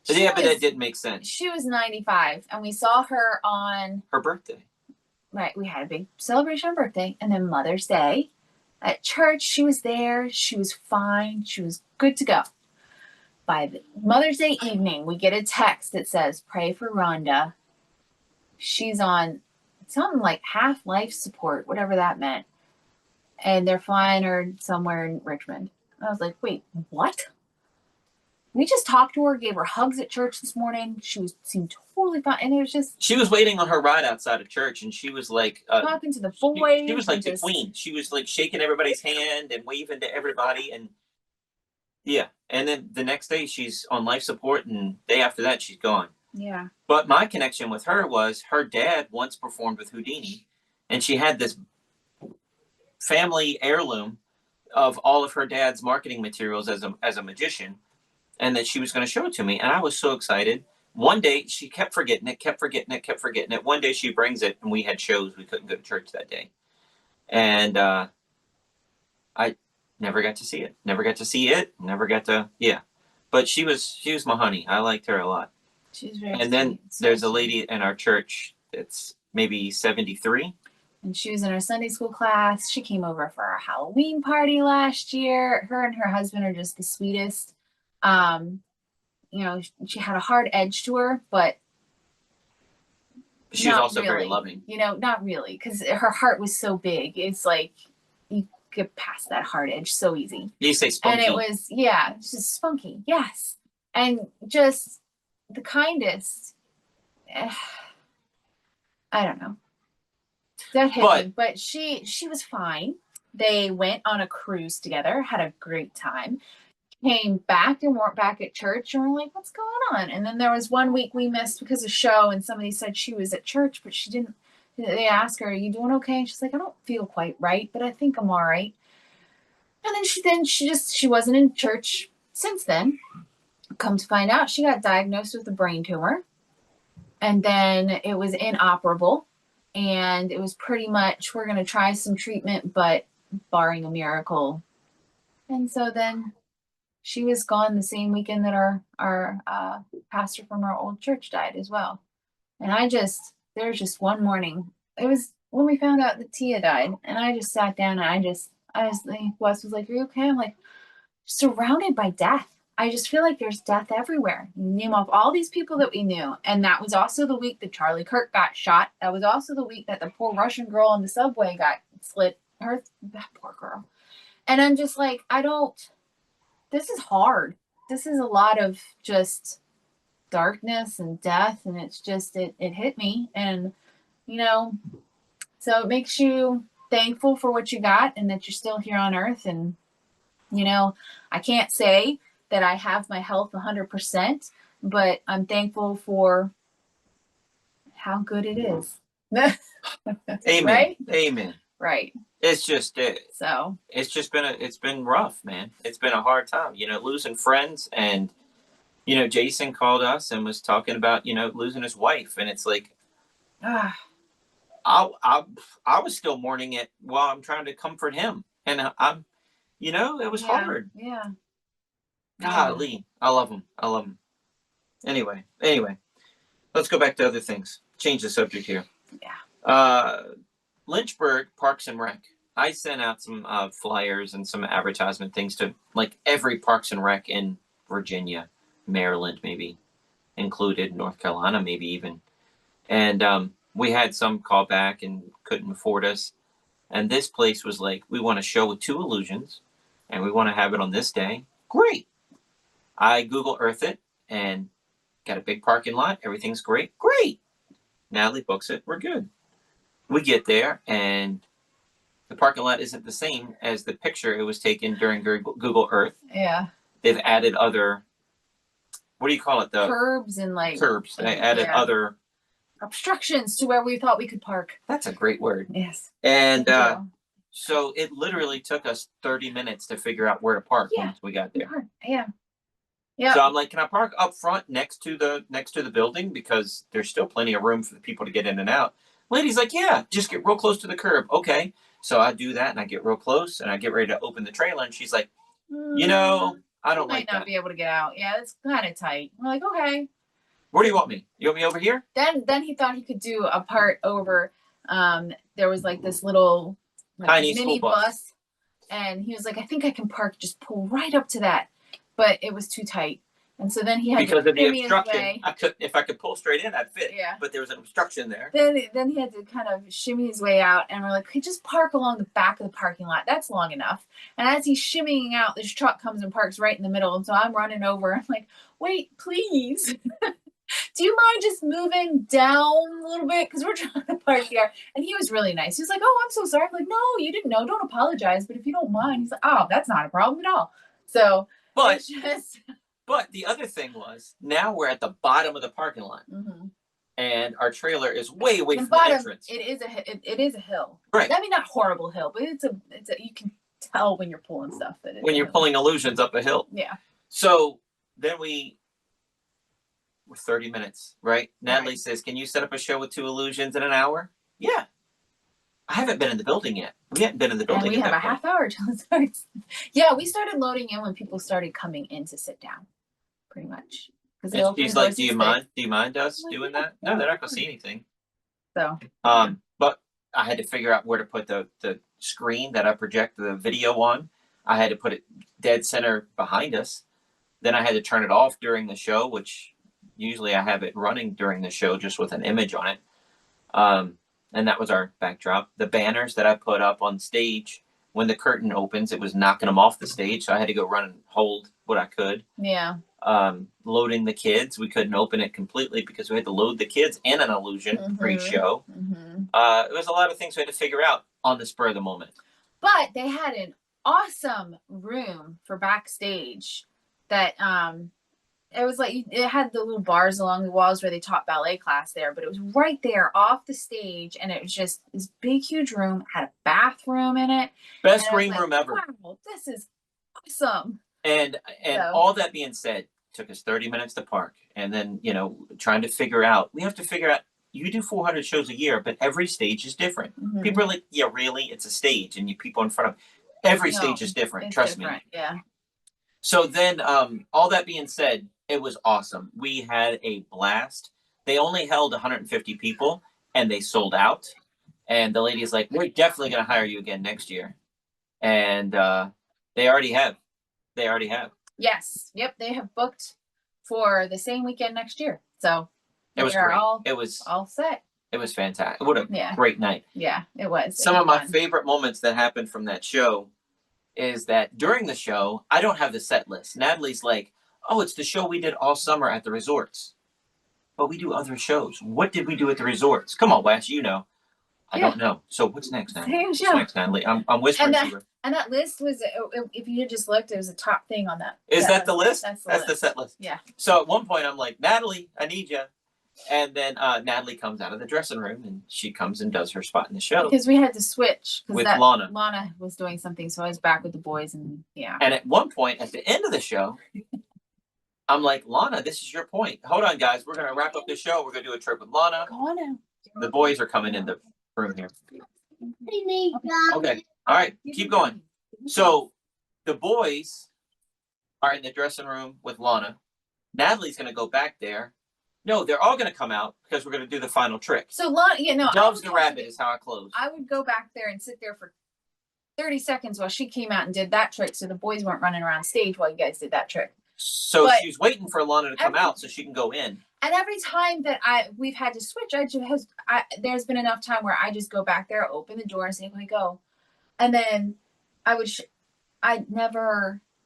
But that didn't make sense. She was 95, and we saw her on her birthday. Right. We had a big celebration on her birthday, and then Mother's Day at church. She was there. She was fine. She was good to go. By the Mother's Day evening, we get a text that says, pray for Rhonda. She's on something like half life support, whatever that meant. And they're flying her somewhere in Richmond. I was like, wait, what? We just talked to her, gave her hugs at church this morning. Seemed totally fine. And it was just... She was waiting on her ride outside of church, and she was like... talking to the boys. She was like the queen. She was like shaking everybody's hand and waving to everybody. And yeah. And then the next day, she's on life support, and the day after that, she's gone. Yeah. But my connection with her was her dad once performed with Houdini, and she had this family heirloom of all of her dad's marketing materials as a magician, and that she was going to show it to me. And I was so excited. One day she kept forgetting it. One day she brings it, and we had shows. We couldn't go to church that day. And I never got to see it. Never got to see it. Never got to, yeah. But she was my honey. I liked her a lot. She's very And then sweet. So there's a sweet. lady in our church that's maybe 73. And she was in our Sunday school class. She came over for our Halloween party last year. Her and her husband are just the sweetest. You know, she had a hard edge to her, but She was not also very really. loving. You know, not really, because her heart was so big. It's like you could pass that hard edge so easy. You say spunky. And it was, yeah, just spunky, yes, and just the kindest. I don't know. That hit me, but she was fine. They went on a cruise together, had a great time. Came back and weren't back at church, and we're like, what's going on? And then there was one week we missed because of show, and somebody said she was at church, but she didn't. They asked her, are you doing okay? And she's like, I don't feel quite right, but I think I'm all right. And then she wasn't in church since then. Come to find out, she got diagnosed with a brain tumor, and then it was inoperable, and it was pretty much, we're going to try some treatment, but barring a miracle. And so then she was gone the same weekend that our pastor from our old church died as well. And there was just one morning. It was when we found out that Tia died, and I just sat down and I was like, Wes was like, are you okay? I'm like, surrounded by death. I just feel like there's death everywhere. You name off all these people that we knew. And that was also the week that Charlie Kirk got shot. That was also the week that the poor Russian girl on the subway got slit. That poor girl. And I'm just like, this is hard. This is a lot of just darkness and death. And it's just, it hit me. And, you know, so it makes you thankful for what you got and that you're still here on earth. And, you know, I can't say that I have my health 100%, but I'm thankful for how good it is. Amen. Right? Amen. Right. It's just so it's been rough, man. It's been a hard time, you know, losing friends. And you know, Jason called us and was talking about, you know, losing his wife, and it's like I was still mourning it while I'm trying to comfort him, and I'm, you know, it was hard. Yeah. Golly, I love him. Anyway, let's go back to other things. Change the subject here. Yeah. Lynchburg Parks and Rec. I sent out some flyers and some advertisement things to like every Parks and Rec in Virginia, Maryland, maybe included, North Carolina, maybe even. And we had some call back and couldn't afford us. And this place was like, we want a show with 2 illusions, and we want to have it on this day. Great. I Google Earth it and got a big parking lot. Everything's great. Great. Natalie books it. We're good. We get there, and the parking lot isn't the same as the picture it was taken during Google Earth. Yeah. They've added other, what do you call it? The curbs and like curbs. They added other obstructions to where we thought we could park. That's a great word. Yes. And so it literally took us 30 minutes to figure out where to park once we got there. Yeah. Yeah. So I'm like, can I park up front next to the building, because there's still plenty of room for the people to get in and out. Lady's like, yeah, just get real close to the curb. Okay. So I do that, and I get real close, and I get ready to open the trailer, and she's like, you know, I don't like that. Might not be able to get out. Yeah, it's kind of tight. We're like, okay. Where do you want me? You want me over here? Then he thought he could do a part over. There was like this little tiny mini school bus, and he was like, I think I can just pull right up to that, but it was too tight. And so then he had because to of the obstruction. If I could pull straight in, I'd fit. Yeah. But there was an obstruction there. Then he had to kind of shimmy his way out, and we're like, hey, just park along the back of the parking lot. That's long enough. And as he's shimmying out, this truck comes and parks right in the middle. And so I'm running over. I'm like, wait, please. Do you mind just moving down a little bit? Because we're trying to park here. And he was really nice. He was like, oh, I'm so sorry. I'm like, no, you didn't know. Don't apologize. But if you don't mind, he's like, oh, that's not a problem at all. So, but the other thing was, now we're at the bottom of the parking lot, and our trailer is way away from the entrance. It is a hill, right? I mean, not horrible hill, but it's a you can tell when you're pulling stuff that it's when you're pulling illusions up a hill. Yeah. So then we're 30 minutes, right? Natalie says, "Can you set up a show with 2 illusions in an hour?" Yeah. I haven't been in the building yet. We haven't been in the And building we at have that a point. half hour till it starts. Yeah, we started loading in when people started coming in to sit down, pretty much. Because they And open she's the like, doors "Do you at 6. mind? Do you mind us I'm like, doing yeah, that?" No, they're not gonna sure. see anything. So But I had to figure out where to put the screen that I project the video on. I had to put it dead center behind us. Then I had to turn it off during the show, which usually I have it running during the show just with an image on it. And that was our backdrop. The banners that I put up on stage, when the curtain opens, it was knocking them off the stage. So I had to go run and hold what I could. yeah. Loading the kids, we couldn't open it completely because we had to load the kids and an illusion pre-show. It was a lot of things we had to figure out on the spur of the moment. But they had an awesome room for backstage that it was like it had the little bars along the walls where they taught ballet class there, but it was right there off the stage, and it was just this big huge room, had a bathroom in it. Best And I was green like, room ever. wow, this is awesome. And So- all that being said, took us 30 minutes to park, and then trying to figure out. We have to figure out. You do 400 shows a year, but every stage is different. Mhm. People are like, "Yeah, really? It's a stage, and you people in front of." Every No, stage is different. it's Trust different. me. Yeah. So then, all that being said, it was awesome. We had a blast. They only held 150 people, and they sold out. And the lady's like, "We're definitely going to hire you again next year," and they already have. They already have. Yes. Yep. They have booked for the same weekend next year. So It was they are great. all set. It was fantastic. What a Yeah. great night. Yeah, it was. Some It of was my fun. favorite moments that happened from that show is that during the show, I don't have the set list. Natalie's like, "Oh, it's the show we did all summer at the resorts." But we do other shows. What did we do at the resorts? Come on, Wes, you know. I don't know. So what's next, Natalie? Same What's show. next, Natalie? I'm whispering to her. And that list was, if you had just looked, it was a top thing on that. Is that the list? That's the That's the list. set list. Yeah. So at one point, I'm like, "Natalie, I need you." And then Natalie comes out of the dressing room, and she comes and does her spot in the show. Because we had to switch. With that Lana. Lana was doing something, so I was back with the boys, and yeah. And at one point, at the end of the show, I'm like, "Lana, this is your point. Hold on, guys. We're going to wrap up the show. We're going to do a trip with Lana." Go on now. The boys are coming in the room here. Okay. All right. Keep going. So the boys are in the dressing room with Lana. Natalie's going to go back there. No, they're all going to come out because we're going to do the final trick. So Lana, Doves the rabbit is how I close. I would go back there and sit there for 30 seconds while she came out and did that trick, so the boys weren't running around stage while you guys did that trick. So she's waiting for Lana to come out so she can go in. And every time that we've had to switch, there's been enough time where I just go back there, open the door, and say, "Can we go?" And then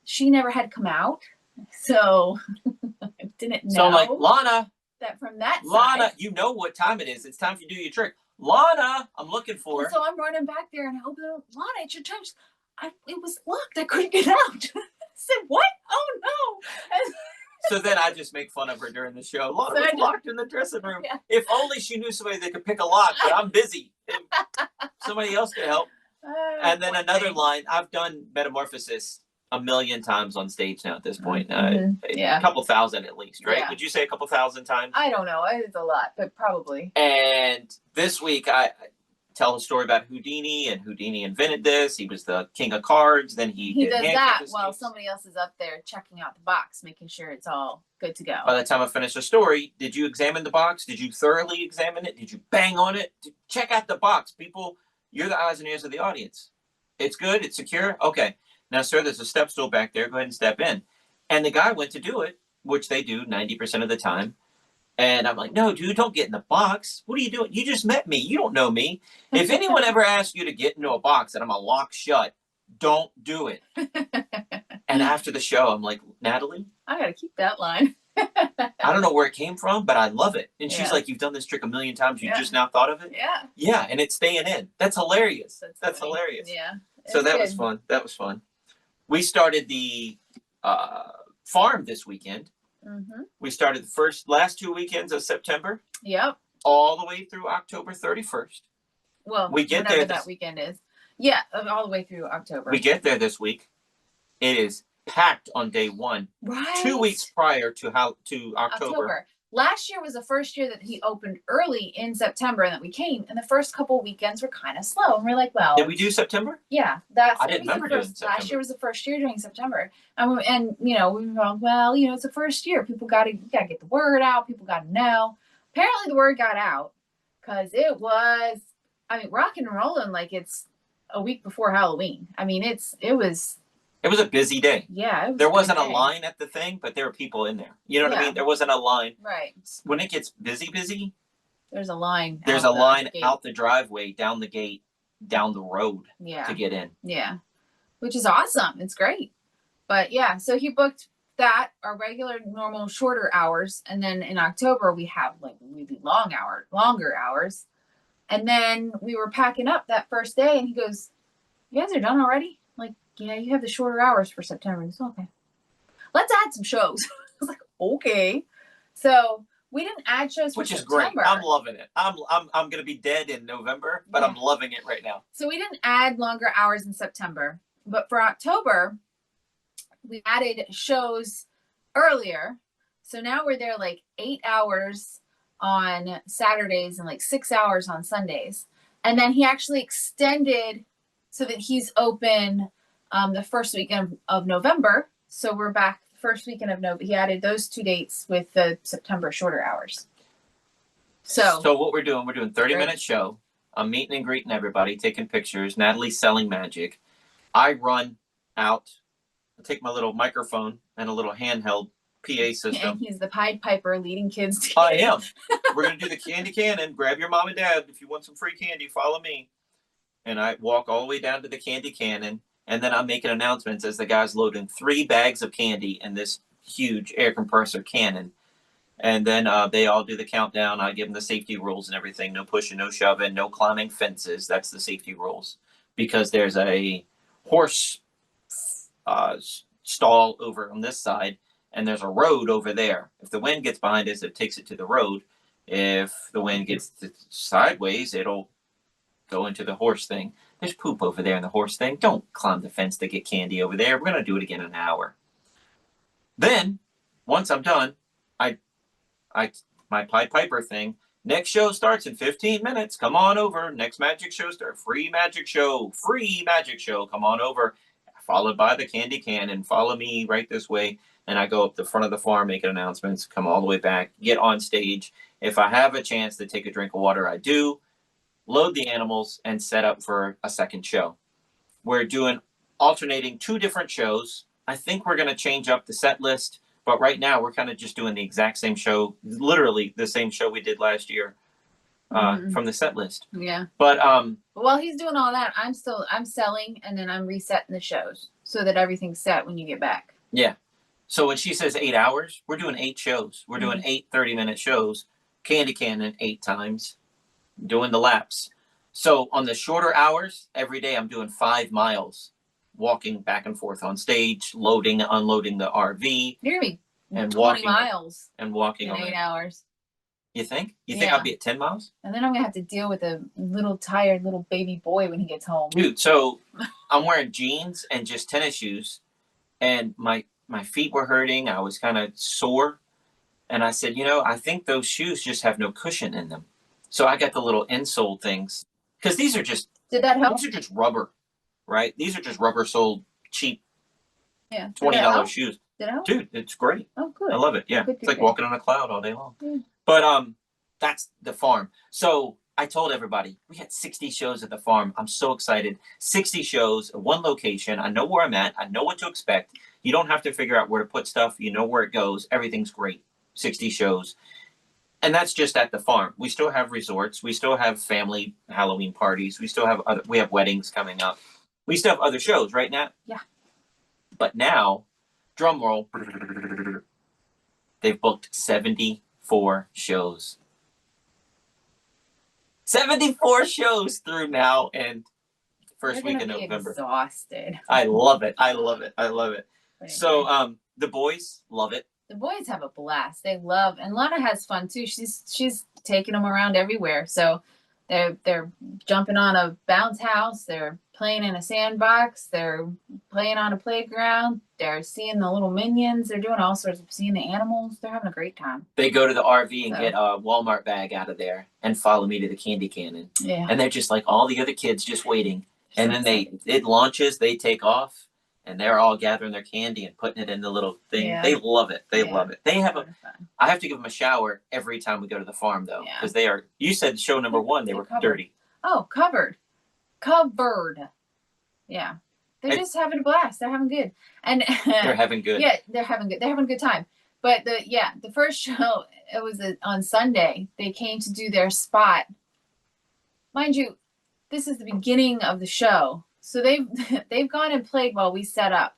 she never had come out, so I didn't know. So I'm like, "Lana, that from that Lana, side. you know what time it is. It's time for you to do your trick. Lana, I'm looking for." And so I'm running back there and I open the door. "Lana, it's your time." It was locked. I couldn't get out. I said, "What? Oh no!" And so then I just make fun of her during the show. Lana was locked in the dressing room. Yeah. If only she knew somebody that could pick a lock, but I'm busy. Somebody else could help. And then another line. I've done Metamorphosis a million times on stage now at this point. Yeah. A couple thousand at least, right? Yeah. Would you say a couple thousand times? I don't know. It's a lot, but probably. And this week I tell a story about Houdini, and Houdini invented this. He was the king of cards. Then he does hand that fingers while games. somebody else is up there checking out the box, making sure it's all good to go. By the time I finish the story, did you examine the box? Did you thoroughly examine it? Did you bang on it? Check out the box. People, you're the eyes and ears of the audience. It's good. It's secure. Okay. Now, sir, there's a step stool back there. Go ahead and step in. And the guy went to do it, which they do 90% of the time. And I'm like, "No, dude, don't get in the box. What are you doing? You just met me. You don't know me. If anyone ever asks you to get into a box that I'm going to lock shut, don't do it." And after the show, I'm like, "Natalie, I got to keep that line. I don't know where it came from, but I love it." And she's Yeah. like, "You've done this trick a million times. You Yeah. just now thought of it?" Yeah. Yeah, and it's staying in. That's hilarious. That's funny. hilarious. Yeah. So that was fun. That was fun. We started the farm this weekend. Mm-hmm. We started the last 2 weekends of September, Yep. all the way through October 31st. Well, We get whatever there that weekend is. Yeah, all the way through October. We get there this week. It is packed on day one. right. 2 weeks prior to October. last year was the first year that he opened early in September and that we came, and the first couple of weekends were kind of slow. And we're like, well, Did we do September? yeah, I didn't remember doing last September. year was the first year doing September. And we were going, well, it's the first year. People gotta get the word out. People gotta know. Apparently the word got out because it was, rock and rolling like it's a week before Halloween. It was a busy day. Yeah, it was there wasn't a day. line at the thing, but there were people in there. You know what I Yeah. mean? There wasn't a line. Right. When it gets busy, there's a line. there's a line out the driveway, down the gate, down the road to get in. Yeah. Which is awesome. It's great. But yeah, so he booked that, our regular, normal, shorter hours. And then in October, we have like really longer hours. And then we were packing up that first day and he goes, you guys are done already? Like, yeah, you have the shorter hours for September. He's okay. Let's add some shows. I was like, okay. So we didn't add shows for Which is September. great. I'm loving it. I'm gonna be dead in November, but I'm loving it right now. So we didn't add longer hours in September. But for October, we added shows earlier. So now we're there like 8 hours on Saturdays and like 6 hours on Sundays. And then he actually extended so that he's open the first weekend of November. So we're back the first weekend of November. He added those 2 dates with the September shorter hours. So what we're doing 30-minute show. I'm meeting and greeting everybody, taking pictures. Natalie's selling magic. I run out, I take my little microphone and a little handheld PA system. And he's the Pied Piper leading kids to I am. We're going to do the candy cannon. Grab your mom and dad. If you want some free candy, follow me. And I walk all the way down to the candy cannon. And then I'm making announcements as the guy's loading 3 bags of candy in this huge air compressor cannon. And then they all do the countdown. I give them the safety rules and everything. No pushing, no shoving, no climbing fences. That's the safety rules. Because there's a horse stall over on this side, and there's a road over there. If the wind gets behind us, it takes it to the road. If the wind gets sideways, it'll go into the horse thing. There's poop over there in the horse thing. Don't climb the fence to get candy over there. We're going to do it again in an hour. Then, once I'm done, my Pied Piper thing. Next show starts in 15 minutes. Come on over. Next magic show start. Free magic show. Come on over. Followed by the candy cannon. Follow me right this way. And I go up the front of the farm, making announcements, come all the way back, get on stage. If I have a chance to take a drink of water, I do. Load the animals and set up for a second show. We're doing alternating 2 different shows. I think we're going to change up the set list. But right now, we're kind of just doing the exact same show, literally the same show we did last year from the set list. Yeah. But while he's doing all that, I'm selling, and then I'm resetting the shows so that everything's set when you get back. Yeah. So when she says 8 hours, we're doing 8 shows. We're doing 8 30-minute shows, candy cannon 8 times, doing the laps. So on the shorter hours, every day I'm doing 5 miles. Walking back and forth on stage, loading, unloading the RV. You're gonna be and 20 walking miles and walking in on 8 hours. You think? You think I'll be at 10 miles? And then I'm gonna have to deal with a little tired little baby boy when he gets home. Dude, so I'm wearing jeans and just tennis shoes, and my feet were hurting. I was kind of sore, and I said, I think those shoes just have no cushion in them. So I got the little insole things, because these are just. Did that help? These are just rubber. Right? These are just rubber soled cheap $20 shoes. Did it help? Dude, it's great. Oh, good. I love it. Yeah. Good, it's like walking on a cloud all day long. Yeah. But that's the farm. So I told everybody, we had 60 shows at the farm. I'm so excited. 60 shows, 1 location. I know where I'm at. I know what to expect. You don't have to figure out where to put stuff. You know where it goes. Everything's great. 60 shows. And that's just at the farm. We still have resorts. We still have family Halloween parties. We still have we have weddings coming up. We still have other shows, right, Nat? Yeah. But now, drum roll, they've booked 74 shows. 74 shows through now and first week in November. Exhausted. I love it. I love it. I love it. So the boys love it. The boys have a blast. They love, and Lana has fun too. She's taking them around everywhere. So they're jumping on a bounce house. They're playing in a sandbox. They're playing on a playground. They're seeing the little minions. They're doing all sorts of seeing the animals. They're having a great time. They go to the RV and get a Walmart bag out of there and follow me to the candy cannon. Yeah. And they're just like all the other kids just waiting. So And then it launches, they take off, and they're all gathering their candy and putting it in the little thing. Yeah. They love it. They love it. They have fun. I have to give them a shower every time we go to the farm though, because they are. You said show number 1, they were covered. dirty. Oh, covered. Yeah. They're just having a blast. They're having good. And they're having good. Yeah, they're having good. They're having a good time. But the first show, it was on Sunday. They came to do their spot. Mind you, this is the beginning of the show. So they've gone and played while we set up.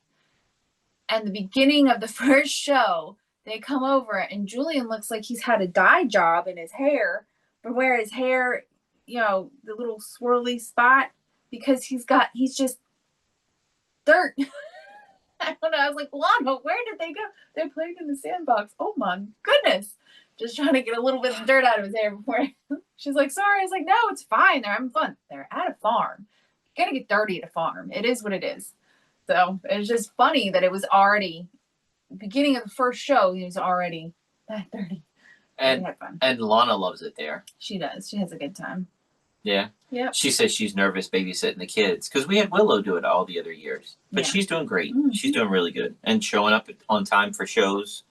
And the beginning of the first show, they come over and Julian looks like he's had a dye job in his hair, but where his hair, the little swirly spot, because he's just dirt. I don't know. I was like, Lana, where did they go? They're playing in the sandbox. Oh my goodness. Just trying to get a little bit of dirt out of his hair before she's like, sorry. I was like, no, it's fine. They're having fun. They're at a farm. You're gonna get dirty at a farm. It is what it is. So it was just funny that it was already beginning of the first show. He was already that dirty. And had fun. And Lana loves it there. She does. She has a good time. Yeah. Yeah. She says she's nervous babysitting the kids because we had Willow do it all the other years, but she's doing great. Mm-hmm. She's doing really good and showing up on time for shows.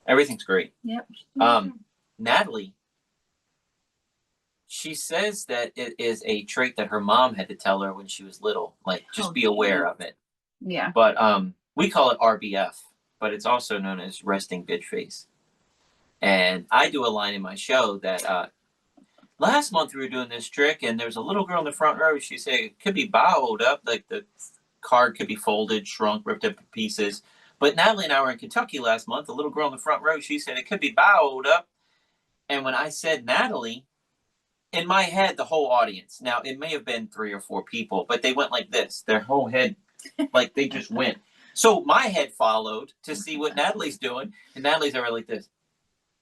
Everything's great. Yep. Natalie, she says that it is a trait that her mom had to tell her when she was little, like just be aware of it. Yeah. But we call it RBF, but it's also known as resting bitch face. And I do a line in my show that last month we were doing this trick and there's a little girl in the front row. She said it could be bowed up, like the card could be folded, shrunk, ripped up to pieces. But Natalie and I were in Kentucky last month. The little girl in the front row, she said it could be bowed up. And when I said Natalie, in my head, the whole audience, now it may have been 3 or 4 people, but they went like this. Their whole head, like they just went. So my head followed to see what Natalie's doing. And Natalie's over like this.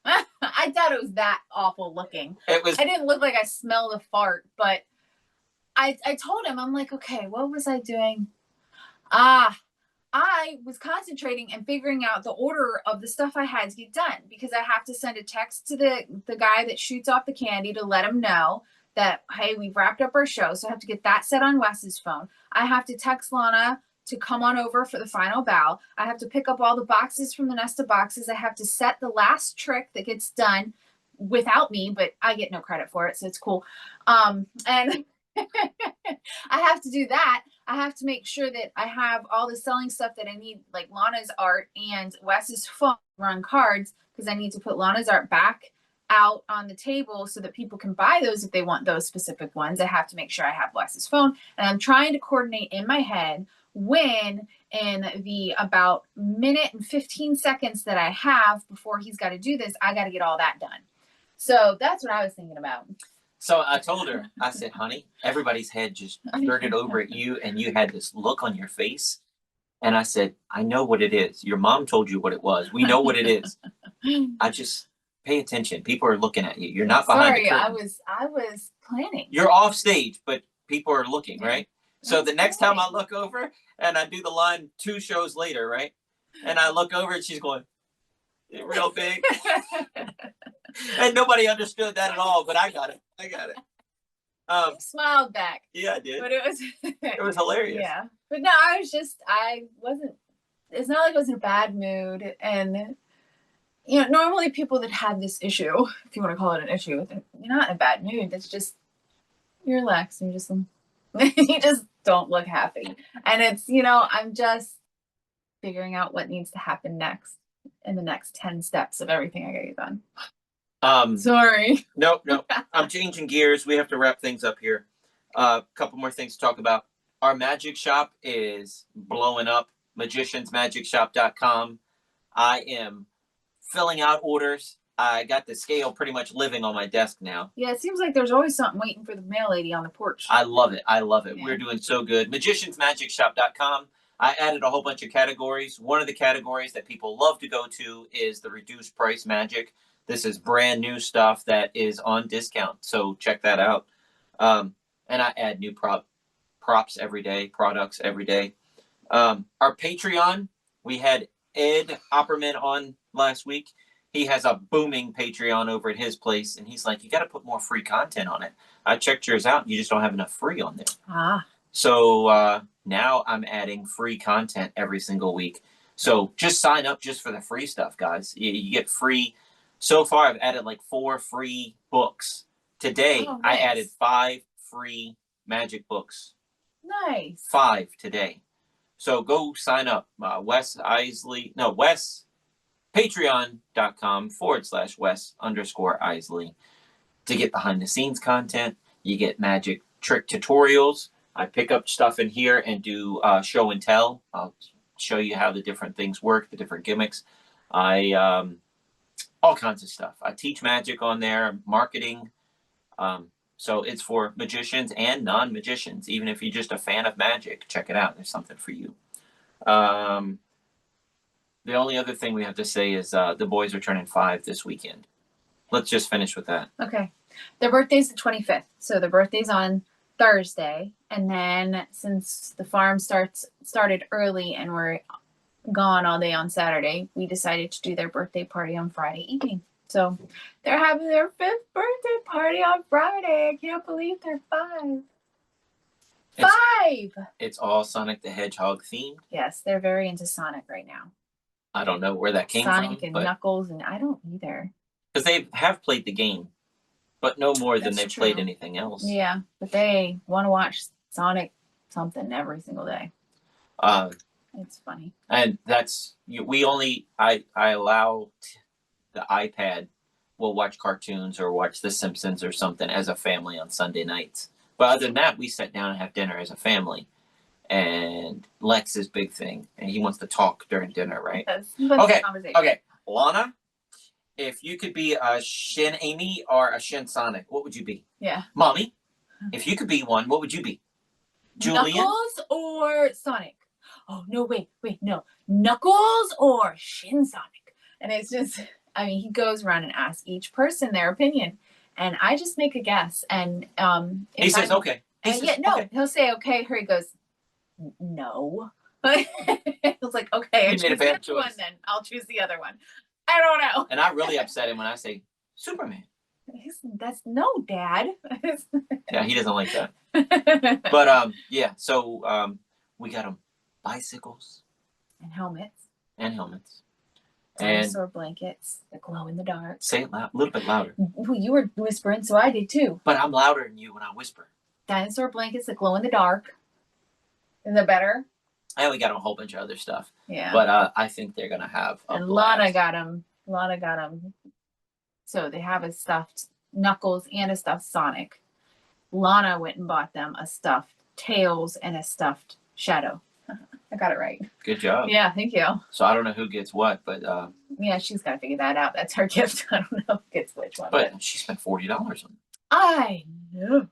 I thought it was that awful looking. It was. I didn't look like I smelled a fart, but I told him, I'm like, okay, what was I doing? I was concentrating and figuring out the order of the stuff I had to get done because I have to send a text to the guy that shoots off the candy to let him know that, hey, we've wrapped up our show. So I have to get that set on Wes's phone. I have to text Lana to come on over for the final bow. I have to pick up all the boxes from the nest of boxes. I have to set the last trick that gets done without me, but I get no credit for it, so it's cool. And I have to do that. I have to make sure that I have all the selling stuff that I need, like Lana's art and Wes's phone run cards, because I need to put Lana's art back out on the table so that people can buy those if they want those specific ones. I have to make sure I have Wes's phone, and I'm trying to coordinate in my head when in the about minute and 15 seconds that I have before he's got to do this, I got to get all that done. So that's what I was thinking about. So I told her, I said, honey, everybody's head just turned over at you and you had this look on your face. And I said, I know what it is. Your mom told you what it was. We know what it is. I just pay attention. People are looking at you. You're not behind the curtain. I was planning. You're off stage, but people are looking, right? So the next time I look over and I do the line 2 shows later, right? And I look over and she's going, real big. And nobody understood that at all, but I got it. I smiled back. Yeah, I did. But it was hilarious. Yeah. But no, it's not like I was in a bad mood. And, normally people that have this issue, if you want to call it an issue, you're not in a bad mood. That's just, you're relaxed. And you just don't look happy. And it's, I'm just figuring out what needs to happen next in the next 10 steps of everything I gotta get done. Sorry. Nope. I'm changing gears. We have to wrap things up here. A couple more things to talk about. Our magic shop is blowing up. Magiciansmagicshop.com. I am filling out orders. I got the scale pretty much living on my desk now. Yeah, it seems like there's always something waiting for the mail lady on the porch. I love it. Yeah. We're doing so good. Magiciansmagicshop.com. I added a whole bunch of categories. One of the categories that people love to go to is the reduced price magic. This is brand new stuff that is on discount. So check that out. And I add new props every day, products every day. Our Patreon, we had Ed Opperman on last week. He has a booming Patreon over at his place, and he's like, you got to put more free content on it. I checked yours out. You just don't have enough free on there. So now I'm adding free content every single week. So just sign up just for the free stuff, guys. You get free. So far, I've added like 4 free books. Today, nice. I added 5 free magic books. Nice. 5 today. So go sign up. Patreon.com/Wes_Iseli to get behind the scenes content. You get magic trick tutorials. I pick up stuff in here and do show and tell. I'll show you how the different things work, the different gimmicks. All kinds of stuff. I teach magic on there, marketing. So it's for magicians and non-magicians. Even if you're just a fan of magic, check it out. There's something for you. The only other thing we have to say is the boys are turning 5 this weekend. Let's just finish with that. Okay. Their birthday's the 25th. So their birthday's on Thursday. And then since the farm started early and we're gone all day on Saturday, we decided to do their birthday party on Friday evening. So they're having their 5th birthday party on Friday. I can't believe they're 5. It's all Sonic the Hedgehog themed. Yes, they're very into Sonic right now. I don't know where that came Sonic from. and Knuckles, and I don't either. Because they have played the game, but no more than That's they've true. played anything else. Yeah, but they want to watch Sonic something every single day. It's funny. And that's I allow the iPad. We'll watch cartoons or watch The Simpsons or something as a family on Sunday nights. But other than that, we sit down and have dinner as a family. And Lex's big thing, and he wants to talk during dinner, right? That's Okay. conversation. Okay, Lana, if you could be a Shin Amy or a Shin Sonic, what would you be? Yeah. Mommy, if you could be one, what would you be? Julian? Knuckles or Sonic? Oh, no, wait, no. Knuckles or Shin Sonic? And it's just, I mean, he goes around and asks each person their opinion. And I just make a guess. And He says, okay. Okay. He'll say, okay. He goes, no. I was like, okay, I He made a choose the bad other one choice. then. I'll choose the other one. I don't know. And I really upset him when I say Superman. That's no, Dad. Yeah, he doesn't like that. But yeah, so we got them bicycles and helmets. and helmets. Dinosaur blankets that glow in the dark. Say it loud, a little bit louder. Well, you were whispering, so I did too. But I'm louder than you when I whisper. Dinosaur blankets that glow in the dark. Is that better? And we got a whole bunch of other stuff. Yeah. But I think they're gonna have a and blast. Lana got them. So they have a stuffed Knuckles and a stuffed Sonic. Lana went and bought them a stuffed Tails and a stuffed Shadow. I got it right. Good job. Yeah, thank you. So I don't know who gets what, but Yeah, she's got to figure that out. That's her gift. I don't know who gets which one. but she spent $40 on it. I know.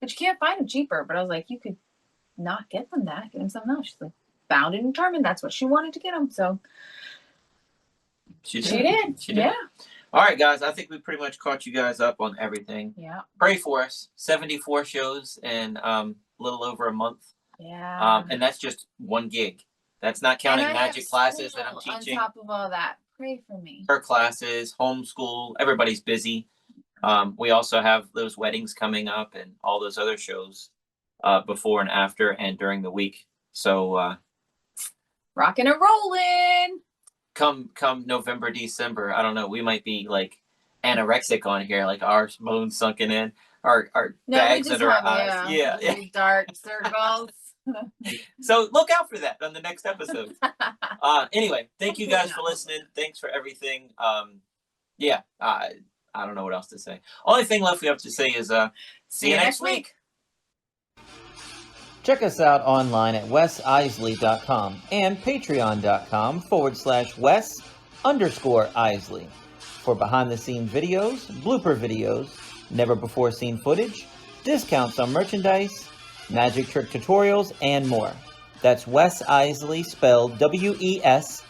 But you can't find them cheaper. But I was like, you could not get them that. Get them something else. She's like, bound and determined. That's what she wanted to get them. So She she did. Yeah. All right, guys. I think we pretty much caught you guys up on everything. Yeah. Pray for us. 74 shows in a little over a month. Yeah. And that's just one gig. That's not counting And I magic have classes that I'm school teaching. On top of all that, pray for me. Her classes, homeschool. Everybody's busy. We also have those weddings coming up and all those other shows before and after and during the week. So Rocking and rolling. come November, December, I don't know. We might be like anorexic on here, like our bones sunken in, our bags under our eyes. Yeah. Big dark circles. So look out for that on the next episode. Anyway, thank you guys for listening. Thanks for everything. Yeah, I don't know what else to say. Only thing left we have to say is see you next week. Check us out online at wesiseli.com and patreon.com/Wes_Iseli for behind-the-scenes videos, blooper videos, never-before-seen footage, discounts on merchandise, magic trick tutorials, and more. That's Wes Iseli, spelled Wesiseli.